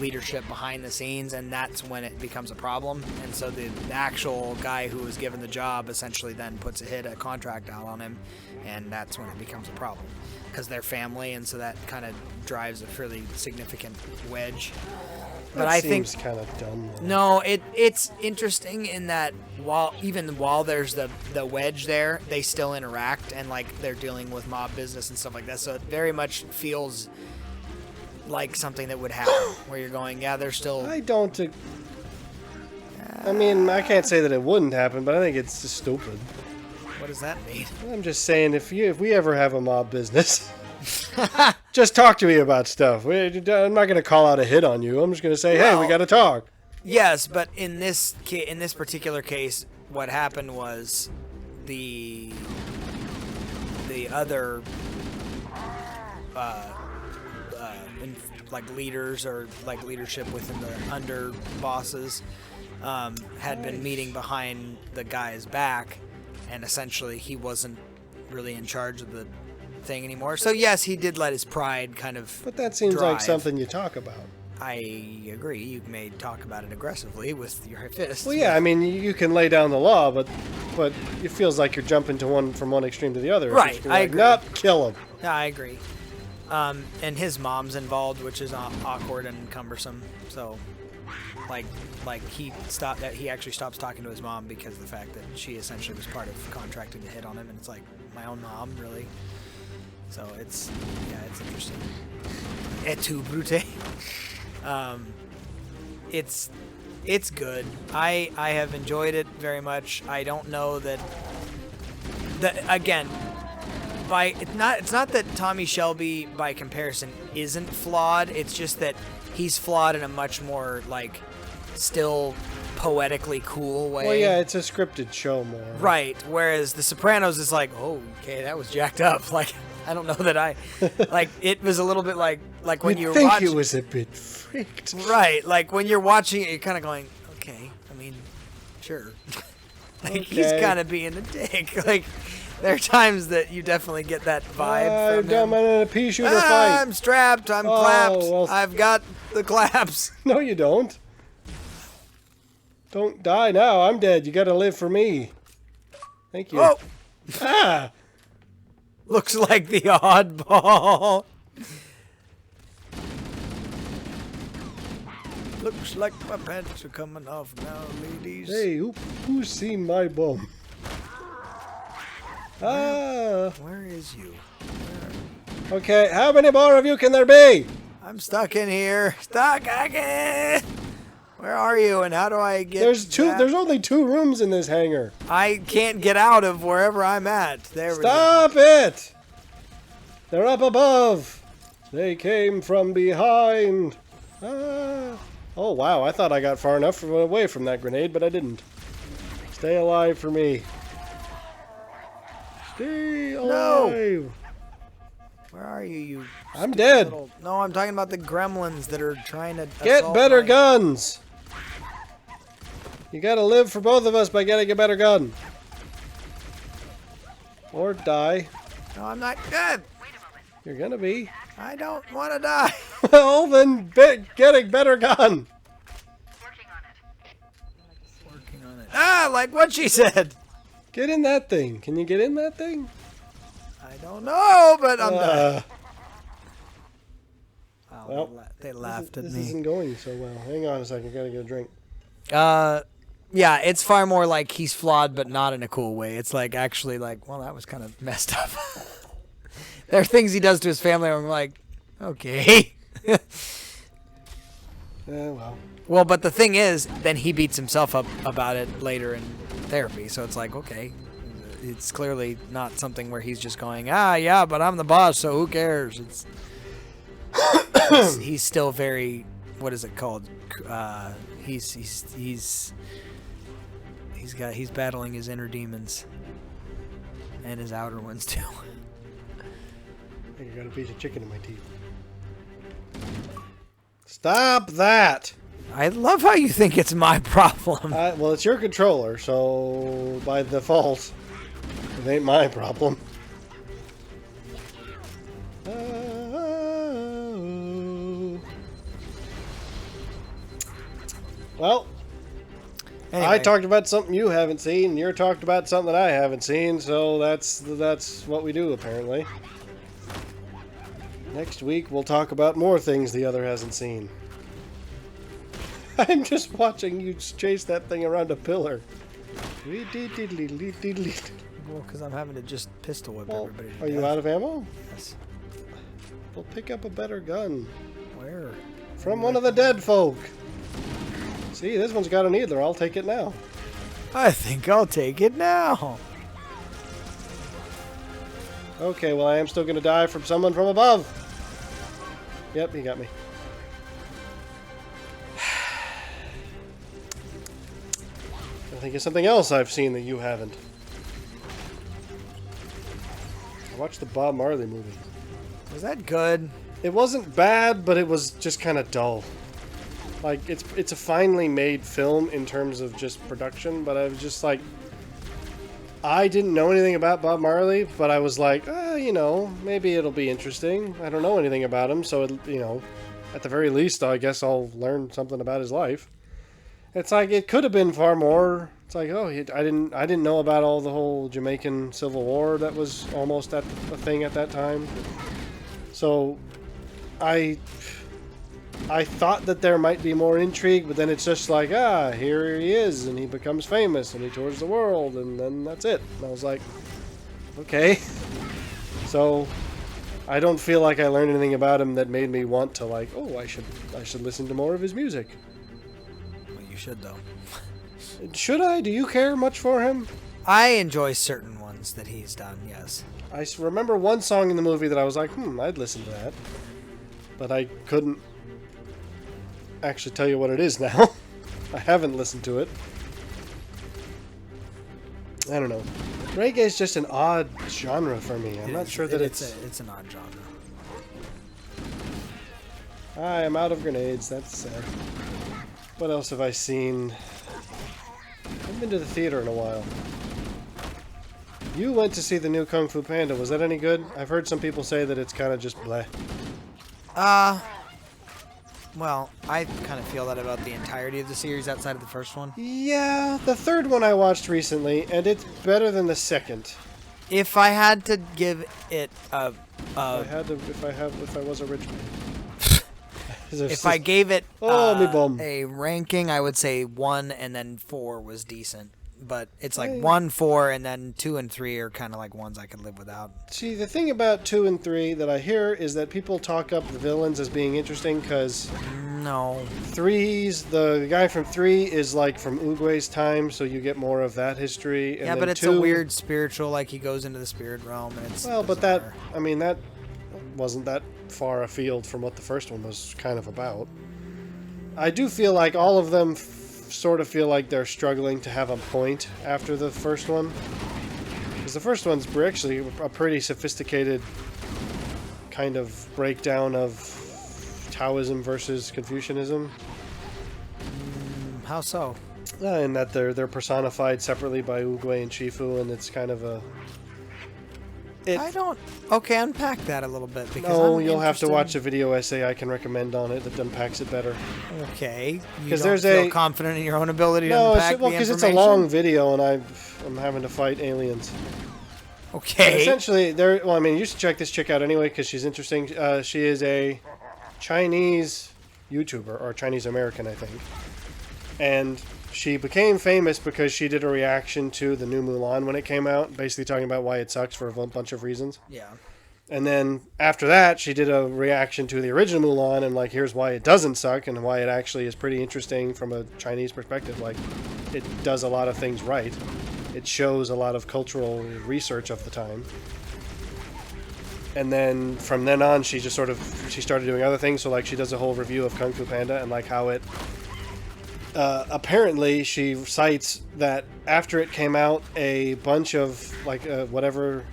leadership behind the scenes, and that's when it becomes a problem. And so the actual guy who was given the job essentially then puts a contract out on him, and that's when it becomes a problem, because they're family, and so that kind of drives a fairly significant wedge. But That I think seems kind of dumb. Though. no, it's interesting in that while there's the wedge there, they still interact and like they're dealing with mob business and stuff like that. So it very much feels like something that would happen where you're going, yeah, they're still. I don't. I mean, I can't say that it wouldn't happen, but I think it's just stupid. What does that mean? I'm just saying, if we ever have a mob business, just talk to me about stuff. I'm not going to call out a hit on you. I'm just going to say, hey, we got to talk. Yes, but in this particular case, what happened was the other like leaders or like leadership within the under bosses had been meeting behind the guy's back, and essentially he wasn't really in charge of the thing anymore. So yes, he did let his pride kind of. But that seems like something you talk about. I agree. You may talk about it aggressively with your fists. Well, yeah, I mean, you can lay down the law, but it feels like you're jumping from one extreme to the other. Right, I agree. Nope, kill him. Yeah, I agree. And his mom's involved, which is awkward and cumbersome. So, like he actually stops talking to his mom because of the fact that she essentially was part of contracting to hit on him, and it's like, my own mom, really? So it's interesting. Et tu, Brute? It's good. I have enjoyed it very much. I don't know that again, it's not that Tommy Shelby by comparison isn't flawed. It's just that he's flawed in a much more like still poetically cool way. Well, yeah, it's a scripted show more. Right. Whereas The Sopranos is like, oh, okay, that was jacked up. Like, I don't know that I like. It was a little bit like when you're watching. I think it was a bit freaked. Right. Like when you're watching it, you're kind of going, okay. I mean, sure. Like okay. He's kind of being a dick. Like there are times that you definitely get that vibe from him. I'm in a pea shooter fight. I'm strapped. I'm clapped. Well, I've got the claps. No, you don't. Don't die now. I'm dead. You got to live for me. Thank you. Oh. Ah. Looks like the oddball. Looks like my pants are coming off now, ladies. Hey, who's seen my bum? Where is you? Okay, how many more of you can there be? I'm stuck in here. Stuck again. Where are you, and how do I get? There's only 2 rooms in this hangar. I can't get out of wherever I'm at. Stop it! They're up above. They came from behind. Ah. Oh wow! I thought I got far enough away from that grenade, but I didn't. Stay alive for me. Stay alive. No. Where are you? I'm dead. No, I'm talking about the gremlins that are trying to get better guns. You gotta live for both of us by getting a better gun. Or die. No, I'm not good. You're gonna be. I don't want to die. Well, then getting better gun. Working on it. Ah, like what she said. Get in that thing. Can you get in that thing? I don't know, but I'm done. Oh, well, they laughed at me. This isn't going so well. Hang on a second. I gotta get a drink. Yeah, it's far more like he's flawed, but not in a cool way. It's like actually like, well, that was kind of messed up. There are things he does to his family where I'm like, okay. Well. Well, but the thing is, then he beats himself up about it later in therapy. So it's like, okay, it's clearly not something where he's just going, yeah, but I'm the boss, so who cares? He's still very, what is it called? He's battling his inner demons and his outer ones too. I got a piece of chicken in my teeth. Stop that! I love how you think it's my problem. Well, it's your controller, so by default, it ain't my problem. Well, anyway. I talked about something you haven't seen, and you're talked about something that I haven't seen, so that's what we do, apparently. Next week, we'll talk about more things the other hasn't seen. I'm just watching you chase that thing around a pillar. Well, because I'm having to just pistol whip Well, everybody to are you death. out of ammo? Yes. Well, pick up a better gun. Where? From one of the dead folk. See, this one's got a needler. I'll take it now. I think I'll take it now. Okay, well, I am still going to die from someone from above. Yep, he got me. I think it's something else I've seen that you haven't. I watched the Bob Marley movie. Was that good? It wasn't bad, but it was just kind of dull. Like, it's a finely made film in terms of just production, but I was just like... I didn't know anything about Bob Marley, but I was like, you know, maybe it'll be interesting. I don't know anything about him, so, you know, at the very least, I guess I'll learn something about his life. It's like, it could have been far more. It's like, I didn't know about all the whole Jamaican Civil War that was almost a thing at that time. So, I thought that there might be more intrigue, but then it's just like, here he is, and he becomes famous, and he tours the world, and then that's it. And I was like, okay. So, I don't feel like I learned anything about him that made me want to, like, I should listen to more of his music. Well, you should, though. Should I? Do you care much for him? I enjoy certain ones that he's done, yes. I remember one song in the movie that I was like, I'd listen to that. But I couldn't actually tell you what it is now. I haven't listened to it. I don't know. Reggae is just an odd genre for me. I'm not sure that it's an odd genre. I am out of grenades. That's sad. What else have I seen? I haven't been to the theater in a while. You went to see the new Kung Fu Panda. Was that any good? I've heard some people say that it's kind of just bleh. Well, I kind of feel that about the entirety of the series outside of the first one. Yeah, the third one I watched recently, and it's better than the second. If I had to give it a... if I was a rich man. If I gave it me bum. a ranking, I would say 1 and then 4 was decent. But it's like 1, 4, and then 2 and 3 are kind of like ones I could live without. See, the thing about 2 and 3 that I hear is that people talk up the villains as being interesting because... No. The guy from 3 is like from Uguay's time, so you get more of that history. And yeah, but it's 2, a weird spiritual, like he goes into the spirit realm, and it's well, bizarre. but that wasn't that far afield from what the first one was kind of about. I do feel like all of them sort of feel like they're struggling to have a point after the first one. Because the first one's actually a pretty sophisticated kind of breakdown of Taoism versus Confucianism. How so? In that they're personified separately by Oogway and Shifu, and it's kind of a... Okay, unpack that a little bit. Because you'll have to watch a video essay I can recommend on it that unpacks it better. Okay. Because there's feel confident in your own ability to unpack the information? because it's a long video and I'm having to fight aliens. Okay. But essentially, you should check this chick out anyway because she's interesting. She is a Chinese YouTuber, or Chinese American, I think. And she became famous because she did a reaction to the new Mulan when it came out, basically talking about why it sucks for a bunch of reasons. Yeah. And then after that, she did a reaction to the original Mulan and like, here's why it doesn't suck and why it actually is pretty interesting from a Chinese perspective. Like, it does a lot of things right. It shows a lot of cultural research of the time. And then from then on, she started doing other things. So like, she does a whole review of Kung Fu Panda and like how it... apparently, she cites that after it came out, a bunch of like whatever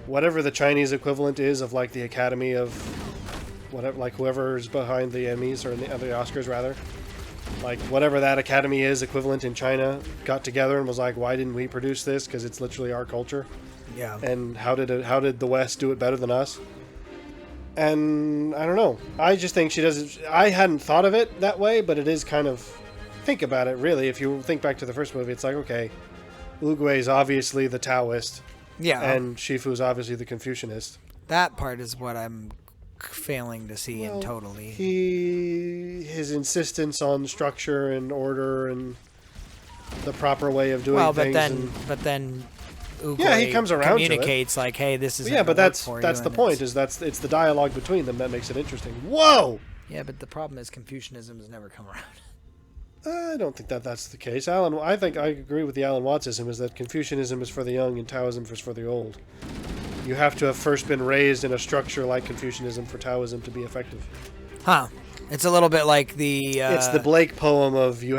the Chinese equivalent is of like the Academy of whatever, like whoever's behind the Emmys or the Oscars rather, like whatever that Academy is equivalent in China, got together and was like, why didn't we produce this? Because it's literally our culture. Yeah. And how did the West do it better than us? And I don't know. I just think she does it. I hadn't thought of it that way, but it is kind of. Think about it, really. If you think back to the first movie, it's like, okay, Oogway is obviously the Taoist. Yeah. And Shifu's obviously the Confucianist. That part is what I'm failing to see in totally. His insistence on structure and order and the proper way of doing things. But then Oogway he comes around communicates like, hey, this is but that's the point. It's the dialogue between them that makes it interesting. Whoa. Yeah, but the problem is Confucianism has never come around. I don't think that's the case. I think I agree with the Alan Wattsism, is that Confucianism is for the young and Taoism is for the old. You have to have first been raised in a structure like Confucianism for Taoism to be effective. Huh. It's a little bit like the... It's the Blake poem of you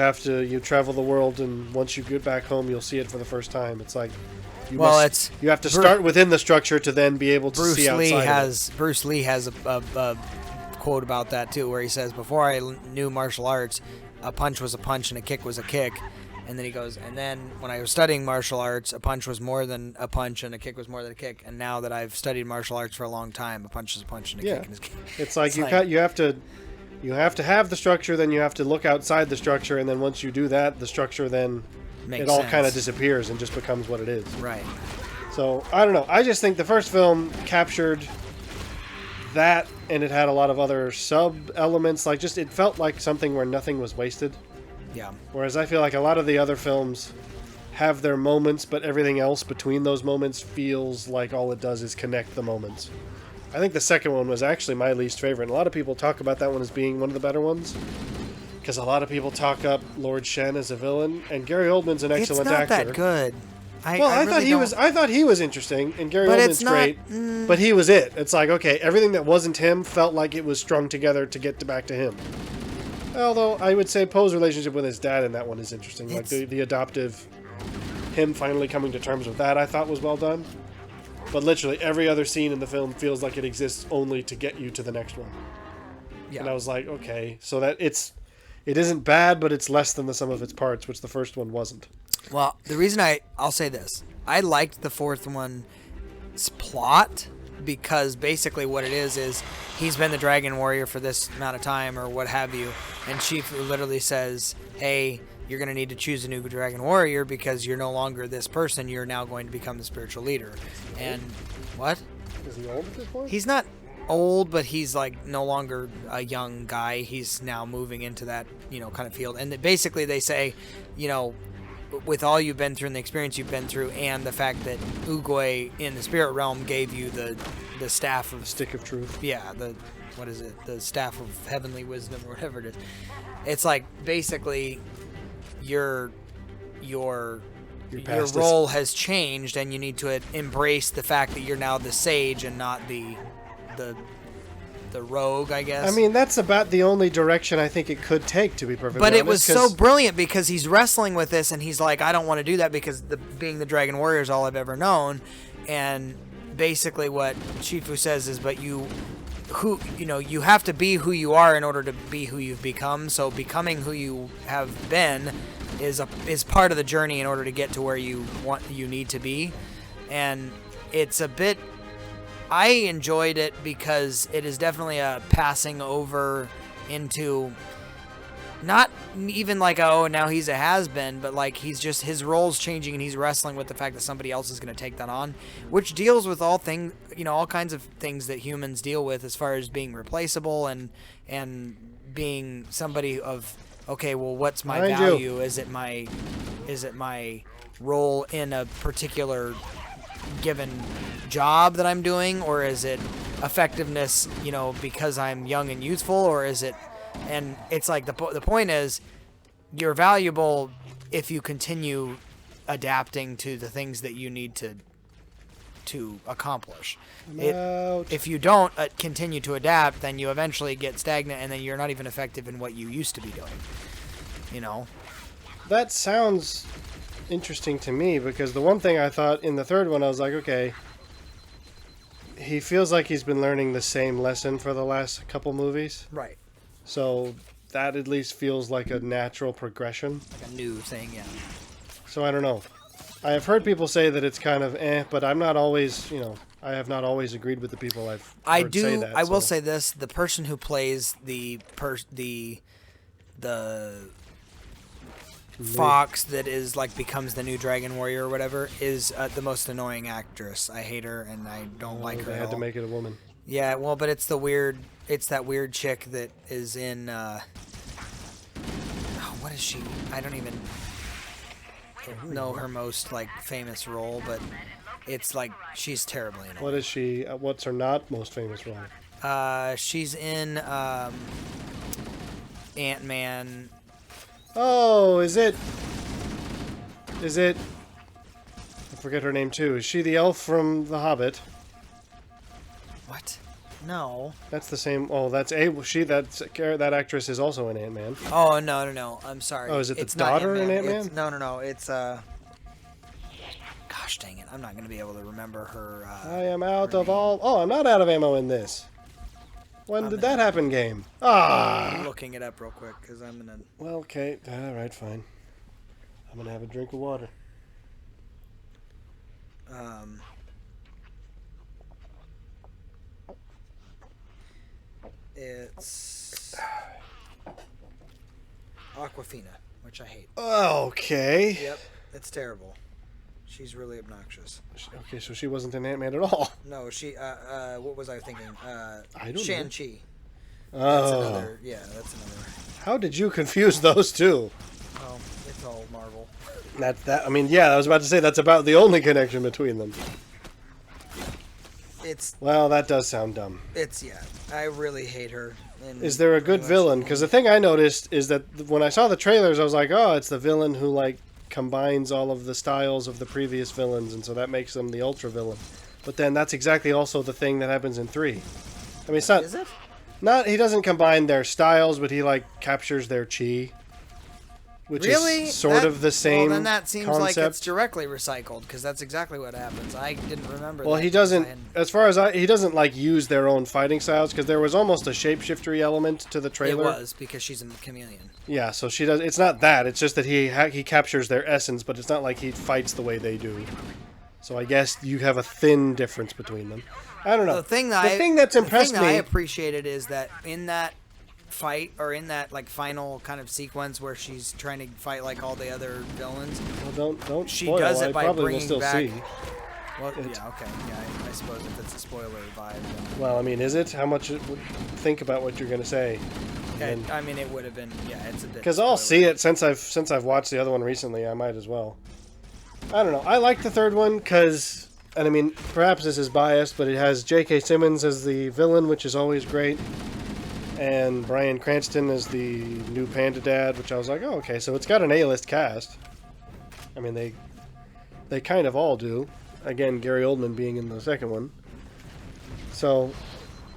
travel the world, and once you get back home, you'll see it for the first time. It's like... You have to start within the structure to then be able to see outside Bruce Lee has a quote about that, too, where he says, before I knew martial arts, a punch was a punch and a kick was a kick. And then he goes, and then when I was studying martial arts, a punch was more than a punch and a kick was more than a kick. And now that I've studied martial arts for a long time, a punch is a punch and a kick is a kick. It's like you have to have the structure, then you have to look outside the structure, and then once you do that, the structure then all kind of disappears and just becomes what it is. Right. So, I don't know. I just think the first film captured that, and it had a lot of other sub-elements. Like, just, it felt like something where nothing was wasted. Yeah. Whereas I feel like a lot of the other films have their moments, but everything else between those moments feels like all it does is connect the moments. I think the second one was actually my least favorite. And a lot of people talk about that one as being one of the better ones, because a lot of people talk up Lord Shen as a villain, and Gary Oldman's an excellent actor. It's not that good. I thought he was interesting, and Gary Oldman's great, but he was it. It's like, okay, everything that wasn't him felt like it was strung together to get back to him. Although I would say Poe's relationship with his dad in that one is interesting. Like the adoptive, him finally coming to terms with that, I thought was well done. But literally every other scene in the film feels like it exists only to get you to the next one. Yeah. And I was like, okay, so that it isn't bad, but it's less than the sum of its parts, which the first one wasn't. Well, the reason I'll say this, I liked the fourth one's plot, because basically what it is he's been the Dragon Warrior for this amount of time or what have you, and Shifu literally says, hey, you're going to need to choose a new Dragon Warrior because you're no longer this person, you're now going to become the spiritual leader. And what? Is he old at this point? He's not old, but he's like no longer a young guy. He's now moving into that, kind of field. And basically they say, with all you've been through and the experience you've been through, and the fact that Oogway in the spirit realm gave you the staff of... Stick of truth. Yeah, what is it? The staff of heavenly wisdom, or whatever it is. It's like, basically, your role has changed, and you need to embrace the fact that you're now the sage and not the rogue, I guess. I mean, that's about the only direction I think it could take, to be perfectly honest. But it was so brilliant, because he's wrestling with this, and he's like, I don't want to do that, because being the Dragon Warrior is all I've ever known. And basically what Shifu says is, but you have to be who you are in order to be who you've become. So becoming who you have been is part of the journey in order to get to where you need to be. And it's a bit... I enjoyed it because it is definitely a passing over into, not even like, oh, now he's a has-been, but like he's just, his role's changing and he's wrestling with the fact that somebody else is going to take that on, which deals with all kinds of things that humans deal with as far as being replaceable and being somebody of, okay, well, what's my value? Is it my role in a particular given job that I'm doing, or is it effectiveness, because I'm young and youthful, or is it... And it's like the point is, you're valuable if you continue adapting to the things that you need to accomplish. If you don't continue to adapt, then you eventually get stagnant, and then you're not even effective in what you used to be doing. That sounds interesting to me, because the one thing I thought in the third one, I was like, okay, he feels like he's been learning the same lesson for the last couple movies. Right. So that at least feels like a natural progression. Like a new thing, yeah. So I don't know. I have heard people say that it's kind of but I'm not always, I have not always agreed with the people I've heard say that. I will say this, the person who plays the fox that is like becomes the new Dragon Warrior or whatever is the most annoying actress. I hate her and I don't like her. They had to make it a woman. Yeah, well, but it's that weird chick that is in, oh, what is she? I don't even know her most, like, famous role, but it's like, she's terribly in it. What is she? What's her not most famous role? She's in, Ant-Man. Oh, is it? I forget her name too. Is she the elf from The Hobbit? What? No. That's the same. Oh, that's that actress is also in Ant-Man. Oh, no. I'm sorry. Oh, is it the It's not daughter in Ant-Man. Ant-Man? No. It's, gosh dang it. I'm not going to be able to remember her, I am out her of name. all. Oh, I'm not out of ammo in this. When did that happen, game? I'm looking it up real quick, because I'm going to... Well, okay. All right, fine. I'm going to have a drink of water. It's Aquafina, which I hate. Okay. Yep, it's terrible. She's really obnoxious. Okay, so she wasn't in Ant-Man at all. No, she. What was I thinking? I don't know. Shang-Chi. That's Oh. another. Yeah, that's another. How did you confuse those two? Oh, it's all Marvel. I mean, yeah, I was about to say that's about the only connection between them. Well, that does sound dumb. Yeah. I really hate her. Is there a good villain? Because the thing I noticed is that when I saw the trailers, I was like, oh, it's the villain who, like, combines all of the styles of the previous villains, and so that makes them the ultra villain. But then that's exactly also the thing that happens in 3. I mean, it's not... Is it? He doesn't combine their styles, but he, like, captures their chi. Which is sort of the same Well, then that seems concept. like it's directly recycled, because that's exactly what happens. I didn't remember that. Well, he doesn't, as far as he doesn't, like, use their own fighting styles, because there was almost a shapeshiftery element to the trailer. It was, because she's a chameleon. Yeah, so she does, it's not that, it's just that he captures their essence, but it's not like he fights the way they do. So I guess you have a thin difference between them. I don't know. The thing that's impressed me... I appreciated is that in that fight, or in that, like, final kind of sequence where she's trying to fight, like, all the other villains. Well, don't she spoil. does it I by probably bringing will still back... see. Well, yeah, okay. Yeah, I suppose if it's a spoiler vibe. Then... Well, I mean, is it? How much... Think about what you're going to say. I mean, it would have been... Yeah, it's a bit... Because I'll see it since I've watched the other one recently. I might as well. I don't know. I like the third one because... And I mean, perhaps this is biased, but it has J.K. Simmons as the villain, which is always great. And Bryan Cranston as the new Panda Dad, which I was like, oh, okay, so it's got an A-list cast. I mean, they kind of all do. Again, Gary Oldman being in the second one. So,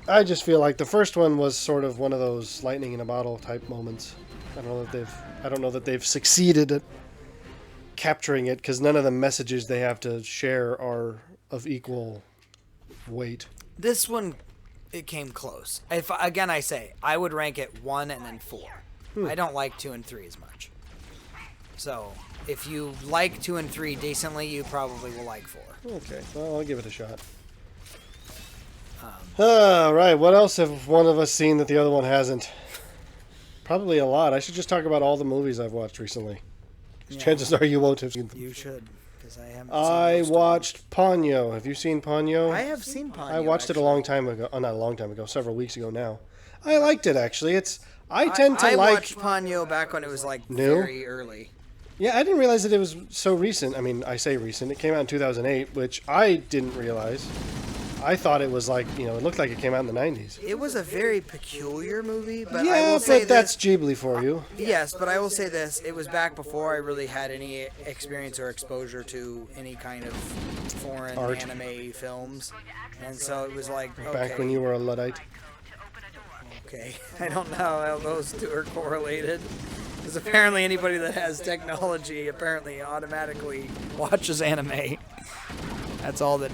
I just feel like the first one was sort of one of those lightning in a bottle type moments. I don't know that they've succeeded at capturing it, because none of the messages they have to share are of equal weight. This one, it came close. Again, I say, I would rank it 1 and then 4. I don't like 2 and 3 as much. So, if you like 2 and 3 decently, you probably will like 4. Okay, well, I'll give it a shot. Right, what else have one of us seen that the other one hasn't? Probably a lot. I should just talk about all the movies I've watched recently. Yeah. Chances are you won't have seen them. You should, because I haven't I watched Ponyo. Have you seen Ponyo? I have seen Ponyo. I watched it a long time ago. Oh, not a long time ago. Several weeks ago now. I liked it, actually. I watched Ponyo back when it was, like, new? Very early. Yeah, I didn't realize that it was so recent. I mean, I say recent. It came out in 2008, which I didn't realize. I thought it was like, it looked like it came out in the 90s. It was a very peculiar movie, but yeah, I will say that's Ghibli for you. Yes, but I will say this. It was back before I really had any experience or exposure to any kind of foreign anime films. And so it was like, okay. Back when you were a Luddite. Okay. I don't know how those two are correlated. Because apparently anybody that has technology apparently automatically watches anime. That's all that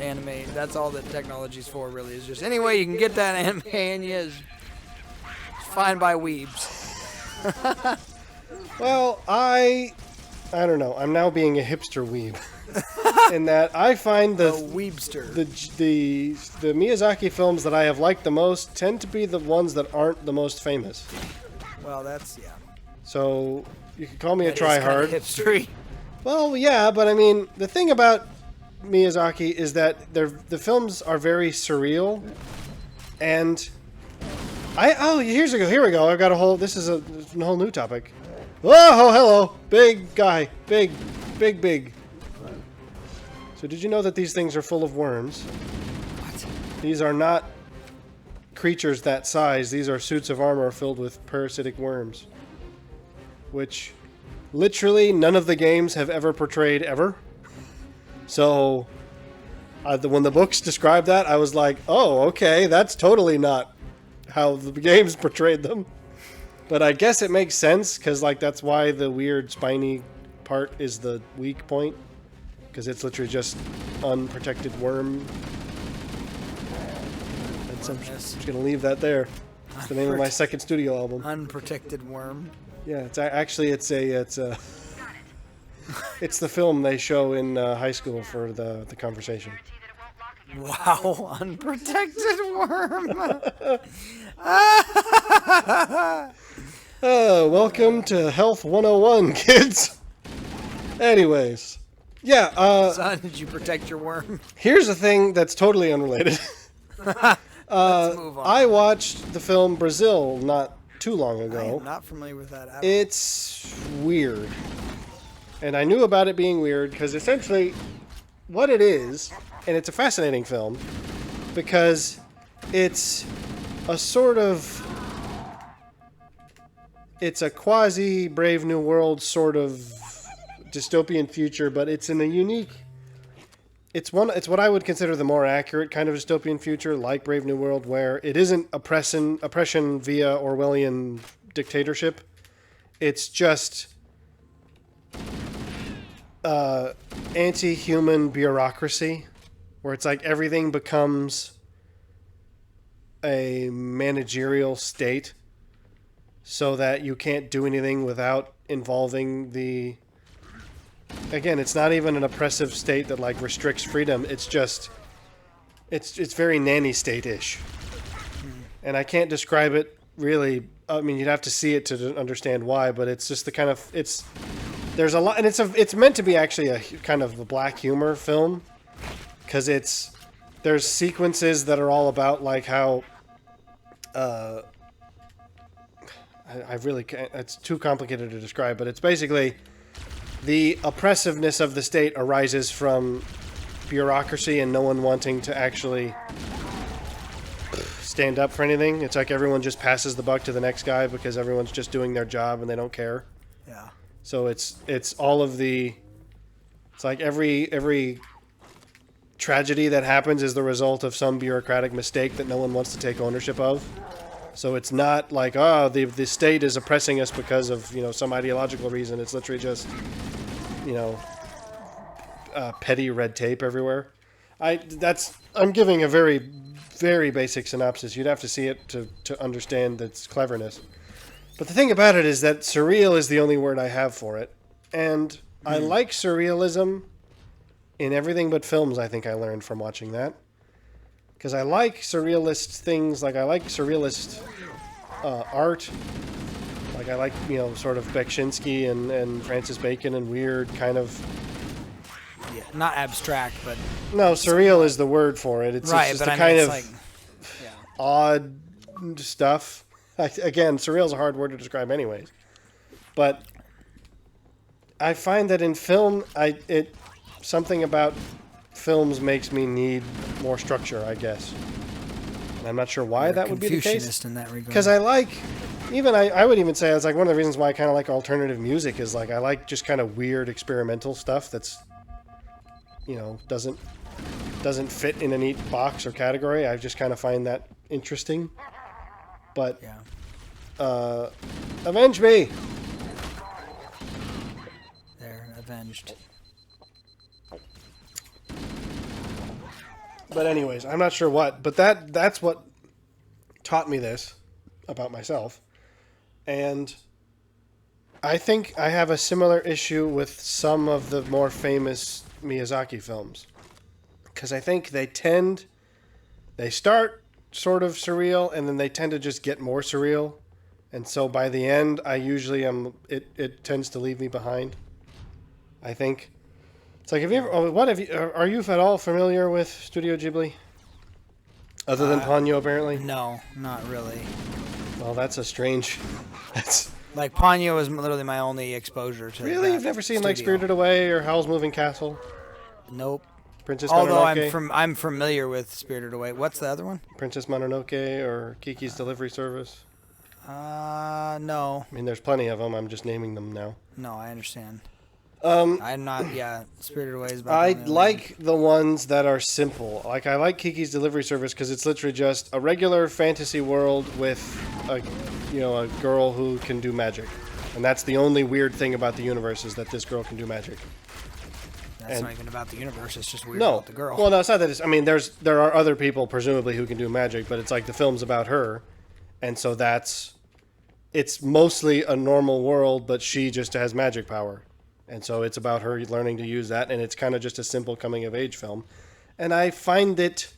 technology's for, really, is just any way you can get that anime and it's fine by weebs. Well, I don't know. I'm now being a hipster weeb. In that I find the weebster. The Miyazaki films that I have liked the most tend to be the ones that aren't the most famous. Well, that's, yeah. So, you could call me a tryhard. Hipstery. Well, yeah, but I mean, the thing about Miyazaki is that the films are very surreal, And here we go. I've got a whole. This is a whole new topic. Oh, hello, big guy, big. So did you know that these things are full of worms? What? These are not creatures that size. These are suits of armor filled with parasitic worms, which literally none of the games have ever portrayed ever. So when the books described that, I was like, oh, okay, that's totally not how the games portrayed them. But I guess it makes sense, because like that's why the weird spiny part is the weak point, because it's literally just unprotected worm. I'm just gonna leave that there. It's the name of my second studio album. Unprotected worm. Yeah, it's it's the film they show in high school for the conversation. Wow, unprotected worm. Welcome to Health 101, kids. Anyways, yeah. Son, did you protect your worm? Here's a thing that's totally unrelated. Let's move on. I watched the film Brazil not too long I ago. am not familiar with that at all. It's weird. And I knew about it being weird because essentially what it is, and it's a fascinating film, because it's a sort of, it's a quasi Brave New World sort of dystopian future, but it's in a unique, it's what I would consider the more accurate kind of dystopian future, like Brave New World, where it isn't oppression via Orwellian dictatorship. It's just anti-human bureaucracy, where it's like everything becomes a managerial state, so that you can't do anything without involving the... Again, it's not even an oppressive state that like restricts freedom. It's just, it's very nanny state-ish, and I can't describe it really. I mean, you'd have to see it to understand why. But it's just the kind of there's a lot, and it's meant to be actually a kind of a black humor film, because there's sequences that are all about like how I really can't, it's too complicated to describe, but it's basically the oppressiveness of the state arises from bureaucracy and no one wanting to actually stand up for anything. It's like everyone just passes the buck to the next guy because everyone's just doing their job and they don't care. Yeah. So it's all of the... It's like every tragedy that happens is the result of some bureaucratic mistake that no one wants to take ownership of. So it's not like, oh, the state is oppressing us because of, some ideological reason. It's literally just, petty red tape everywhere. I'm giving a very, very basic synopsis. You'd have to see it to understand its cleverness. But the thing about it is that surreal is the only word I have for it. And I like surrealism in everything but films, I think I learned from watching that. Because I like surrealist things, like I like surrealist art. Like I like, sort of Beksinski and Francis Bacon and weird kind of... Yeah, not abstract, but... No, surreal is the word for it. It's right, just but a kind of like, yeah. odd stuff. Again, surreal is a hard word to describe anyways. But I find that in film, something about films makes me need more structure, I guess. And I'm not sure why that would be the case. Confucianist in that regard. Because I like, I would even say, it's like one of the reasons why I kind of like alternative music is like I like just kind of weird experimental stuff that's, doesn't fit in a neat box or category. I just kind of find that interesting. But, yeah. Avenge me! They're avenged. But anyways, I'm not sure what, but that's what taught me this about myself. And I think I have a similar issue with some of the more famous Miyazaki films. Because I think they start sort of surreal, and then they tend to just get more surreal. And so by the end, I usually it tends to leave me behind. I think. It's like, are you at all familiar with Studio Ghibli? Other than Ponyo, apparently? No, not really. Well, that's a strange... That's... Like, Ponyo was literally my only exposure to Really? that You've never seen, studio. like, Spirited Away or Howl's Moving Castle? Nope. Princess Although Mononoke? I'm familiar with Spirited Away. What's the other one? Princess Mononoke or Kiki's Delivery Service? No. I mean, there's plenty of them. I'm just naming them now. No, I understand. I'm not, Spirited Away is about I the only like the ones that are simple. Like, I like Kiki's Delivery Service because it's literally just a regular fantasy world with a girl who can do magic. And that's the only weird thing about the universe is that this girl can do magic. That's not even about the universe. It's just weird No. about the girl. Well, no, it's not that it's... I mean, there are other people, presumably, who can do magic, but it's like the film's about her. And so it's mostly a normal world, but she just has magic power. And so it's about her learning to use that, and it's kind of just a simple coming-of-age film. And I find it...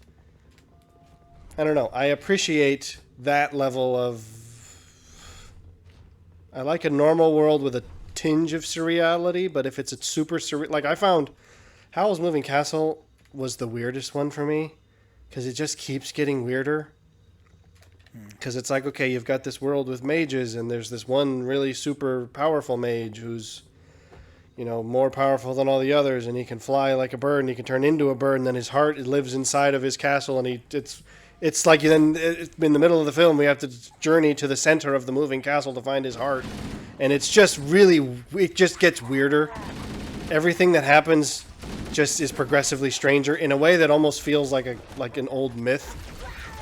I don't know. I appreciate that level of... I like a normal world with a tinge of surreality, but if it's a super surreal... Like, I found Howl's Moving Castle was the weirdest one for me, because it just keeps getting weirder. Because it's like, okay, you've got this world with mages, and there's this one really super powerful mage who's, more powerful than all the others, and he can fly like a bird, and he can turn into a bird, and then his heart lives inside of his castle, and it's like then in the middle of the film we have to journey to the center of the moving castle to find his heart, and it just gets weirder. Everything that happens just is progressively stranger in a way that almost feels like an old myth,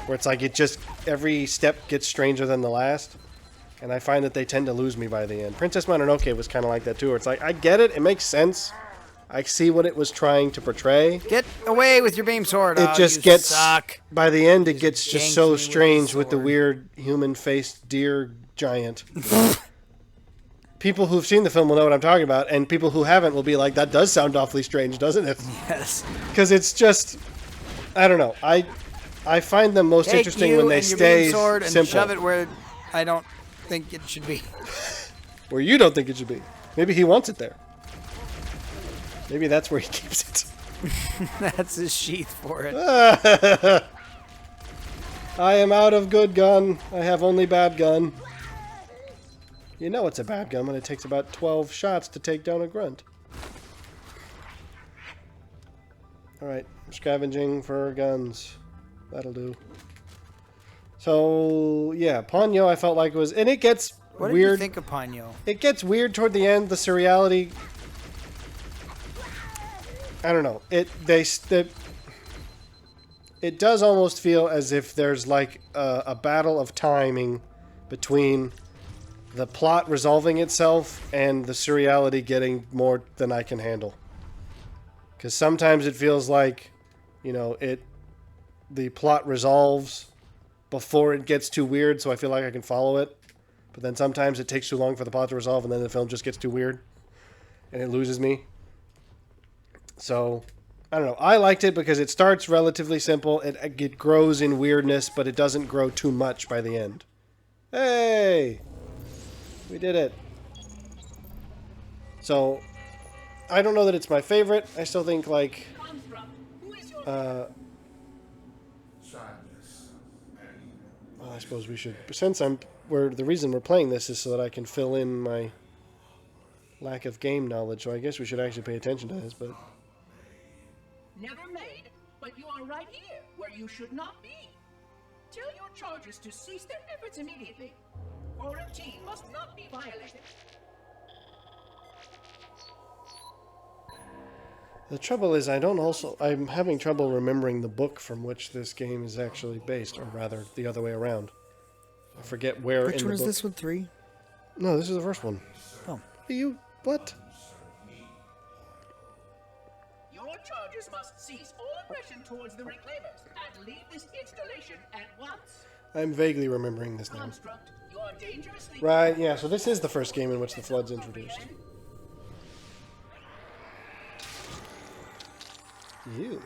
where it's like every step gets stranger than the last. And I find that they tend to lose me by the end. Princess Mononoke was kind of like that too. Where it's like, I get it. It makes sense. I see what it was trying to portray. Get away with your beam sword. It just gets... Suck. By the end, it gets just so with strange the with the sword. weird human-faced deer giant. People who've seen the film will know what I'm talking about. And people who haven't will be like, that does sound awfully strange, doesn't it? Yes. Because it's just... I don't know. I find them most interesting when they stay beam sword and simple. shove it where I don't think it should be. Where you don't think it should be. Maybe he wants it there. Maybe that's where he keeps it. That's his sheath for it. I am out of good gun. I have only bad gun. You know it's a bad gun when it takes about 12 shots to take down a grunt. Alright, scavenging for guns. That'll do. So, yeah, Ponyo I felt like was... And it gets What weird. did you think of Ponyo? It gets weird toward the end. The surreality... I don't know. It does almost feel as if there's like a battle of timing between the plot resolving itself and the surreality getting more than I can handle. Because sometimes it feels like, the plot resolves before it gets too weird, so I feel like I can follow it. But then sometimes it takes too long for the plot to resolve, and then the film just gets too weird, and it loses me. So, I don't know. I liked it because it starts relatively simple. It grows in weirdness, but it doesn't grow too much by the end. Hey! We did it. So, I don't know that it's my favorite. I still think, like... well, I suppose we should... Since the reason we're playing this is so that I can fill in my lack of game knowledge, so I guess we should actually pay attention to this, but... Never made, but you are right here, where you should not be. Tell your charges to cease their efforts immediately. Quarantine must not be violated. The trouble is, I'm having trouble remembering the book from which this game is actually based, or rather, the other way around. I forget where Which in one the is book... this one? 3? No, this is the first one. Oh. What? Your charges must cease all aggression towards the reclaimers and leave this installation at once. I'm vaguely remembering this now. Construct, you are dangerously... Right, yeah, so this is the first game in which the Flood's introduced. You.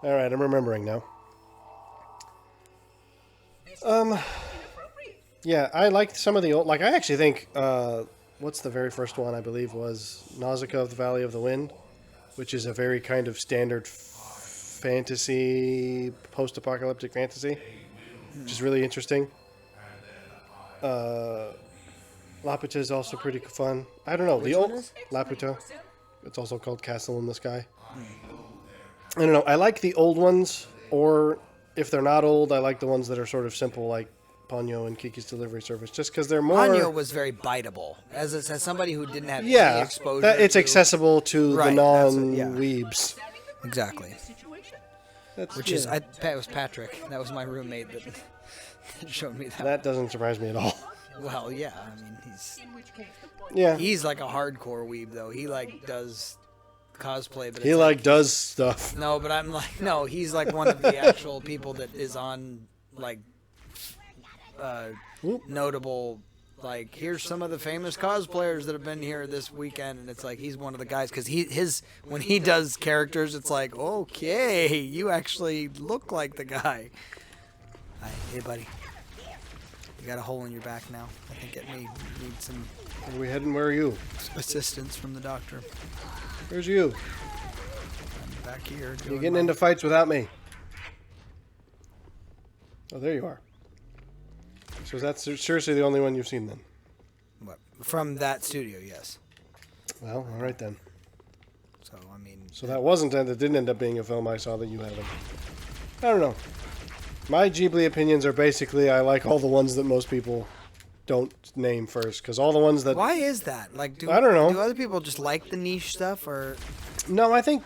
Alright, I'm remembering now. Yeah, I liked some of the old... Like, I actually think... what's the very first one, I believe, was Nausicaa of the Valley of the Wind, which is a very kind of standard fantasy, post-apocalyptic fantasy, which is really interesting. Laputa is also pretty fun. I don't know. Which the old one is? Laputa. It's also called Castle in the Sky. I don't know. I like the old ones, or if they're not old, I like the ones that are sort of simple, like Ponyo and Kiki's Delivery Service, just because they're more. Ponyo was very biteable. As somebody who didn't have any Yeah, exposure. it's to, accessible to Right, the that's it, yeah. non-weebs. Exactly. That's, Which is, it was Patrick. That was my roommate that showed me that. that doesn't surprise me at all. Well, yeah. I mean, Yeah, he's like a hardcore weeb though. He like does cosplay, but he it's like does stuff. no. But I'm like no. He's like one of the actual people that is on like notable. Like, here's some of the famous cosplayers that have been here this weekend, and it's like he's one of the guys because when he does characters, it's like okay, you actually look like the guy. Hey, buddy, you got a hole in your back now. I think it may need some Where are we heading? Where are you? assistance from the doctor. Where's you? I'm back here. You're getting into fights without me. Oh, there you are. So that's seriously the only one you've seen then? What? From that studio, yes. Well, all right then. So I mean, So that didn't end up being a film I saw that you haven't. I don't know. My Ghibli opinions are basically I like all the ones that most people don't name first, because all the ones that why is that? Like, I don't know. Do other people just like the niche stuff, or no, I think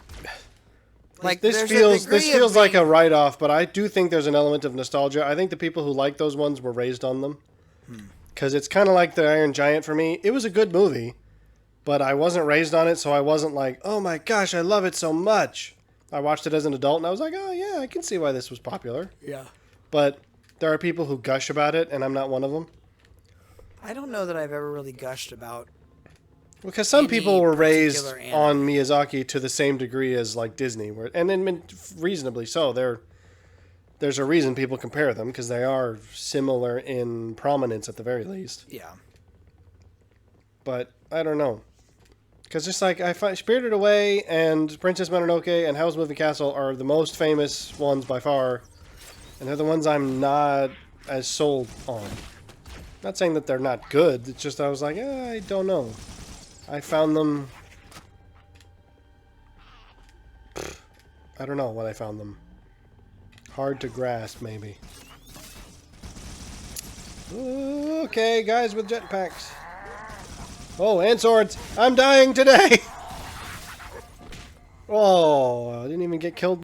like this there's a feels degree this of feels like being- a write-off, but I do think there's an element of nostalgia. I think the people who like those ones were raised on them, because it's kind of like the Iron Giant for me. It was a good movie, but I wasn't raised on it, so I wasn't like, oh my gosh, I love it so much. I watched it as an adult, and I was like, oh yeah, I can see why this was popular. Yeah. But there are people who gush about it, and I'm not one of them. I don't know that I've ever really gushed about. Because some Any people were raised particular anime. on Miyazaki to the same degree as like Disney, and reasonably so. There's a reason people compare them, because they are similar in prominence at the very least. Yeah. But I don't know, because just like I find Spirited Away and Princess Mononoke and Howl's Moving Castle are the most famous ones by far, and they're the ones I'm not as sold on. Not saying that they're not good. It's just I was like, I don't know. I found them. I don't know what I found them. Hard to grasp, maybe. Okay, guys with jetpacks. Oh, and swords. I'm dying today. Oh, I didn't even get killed.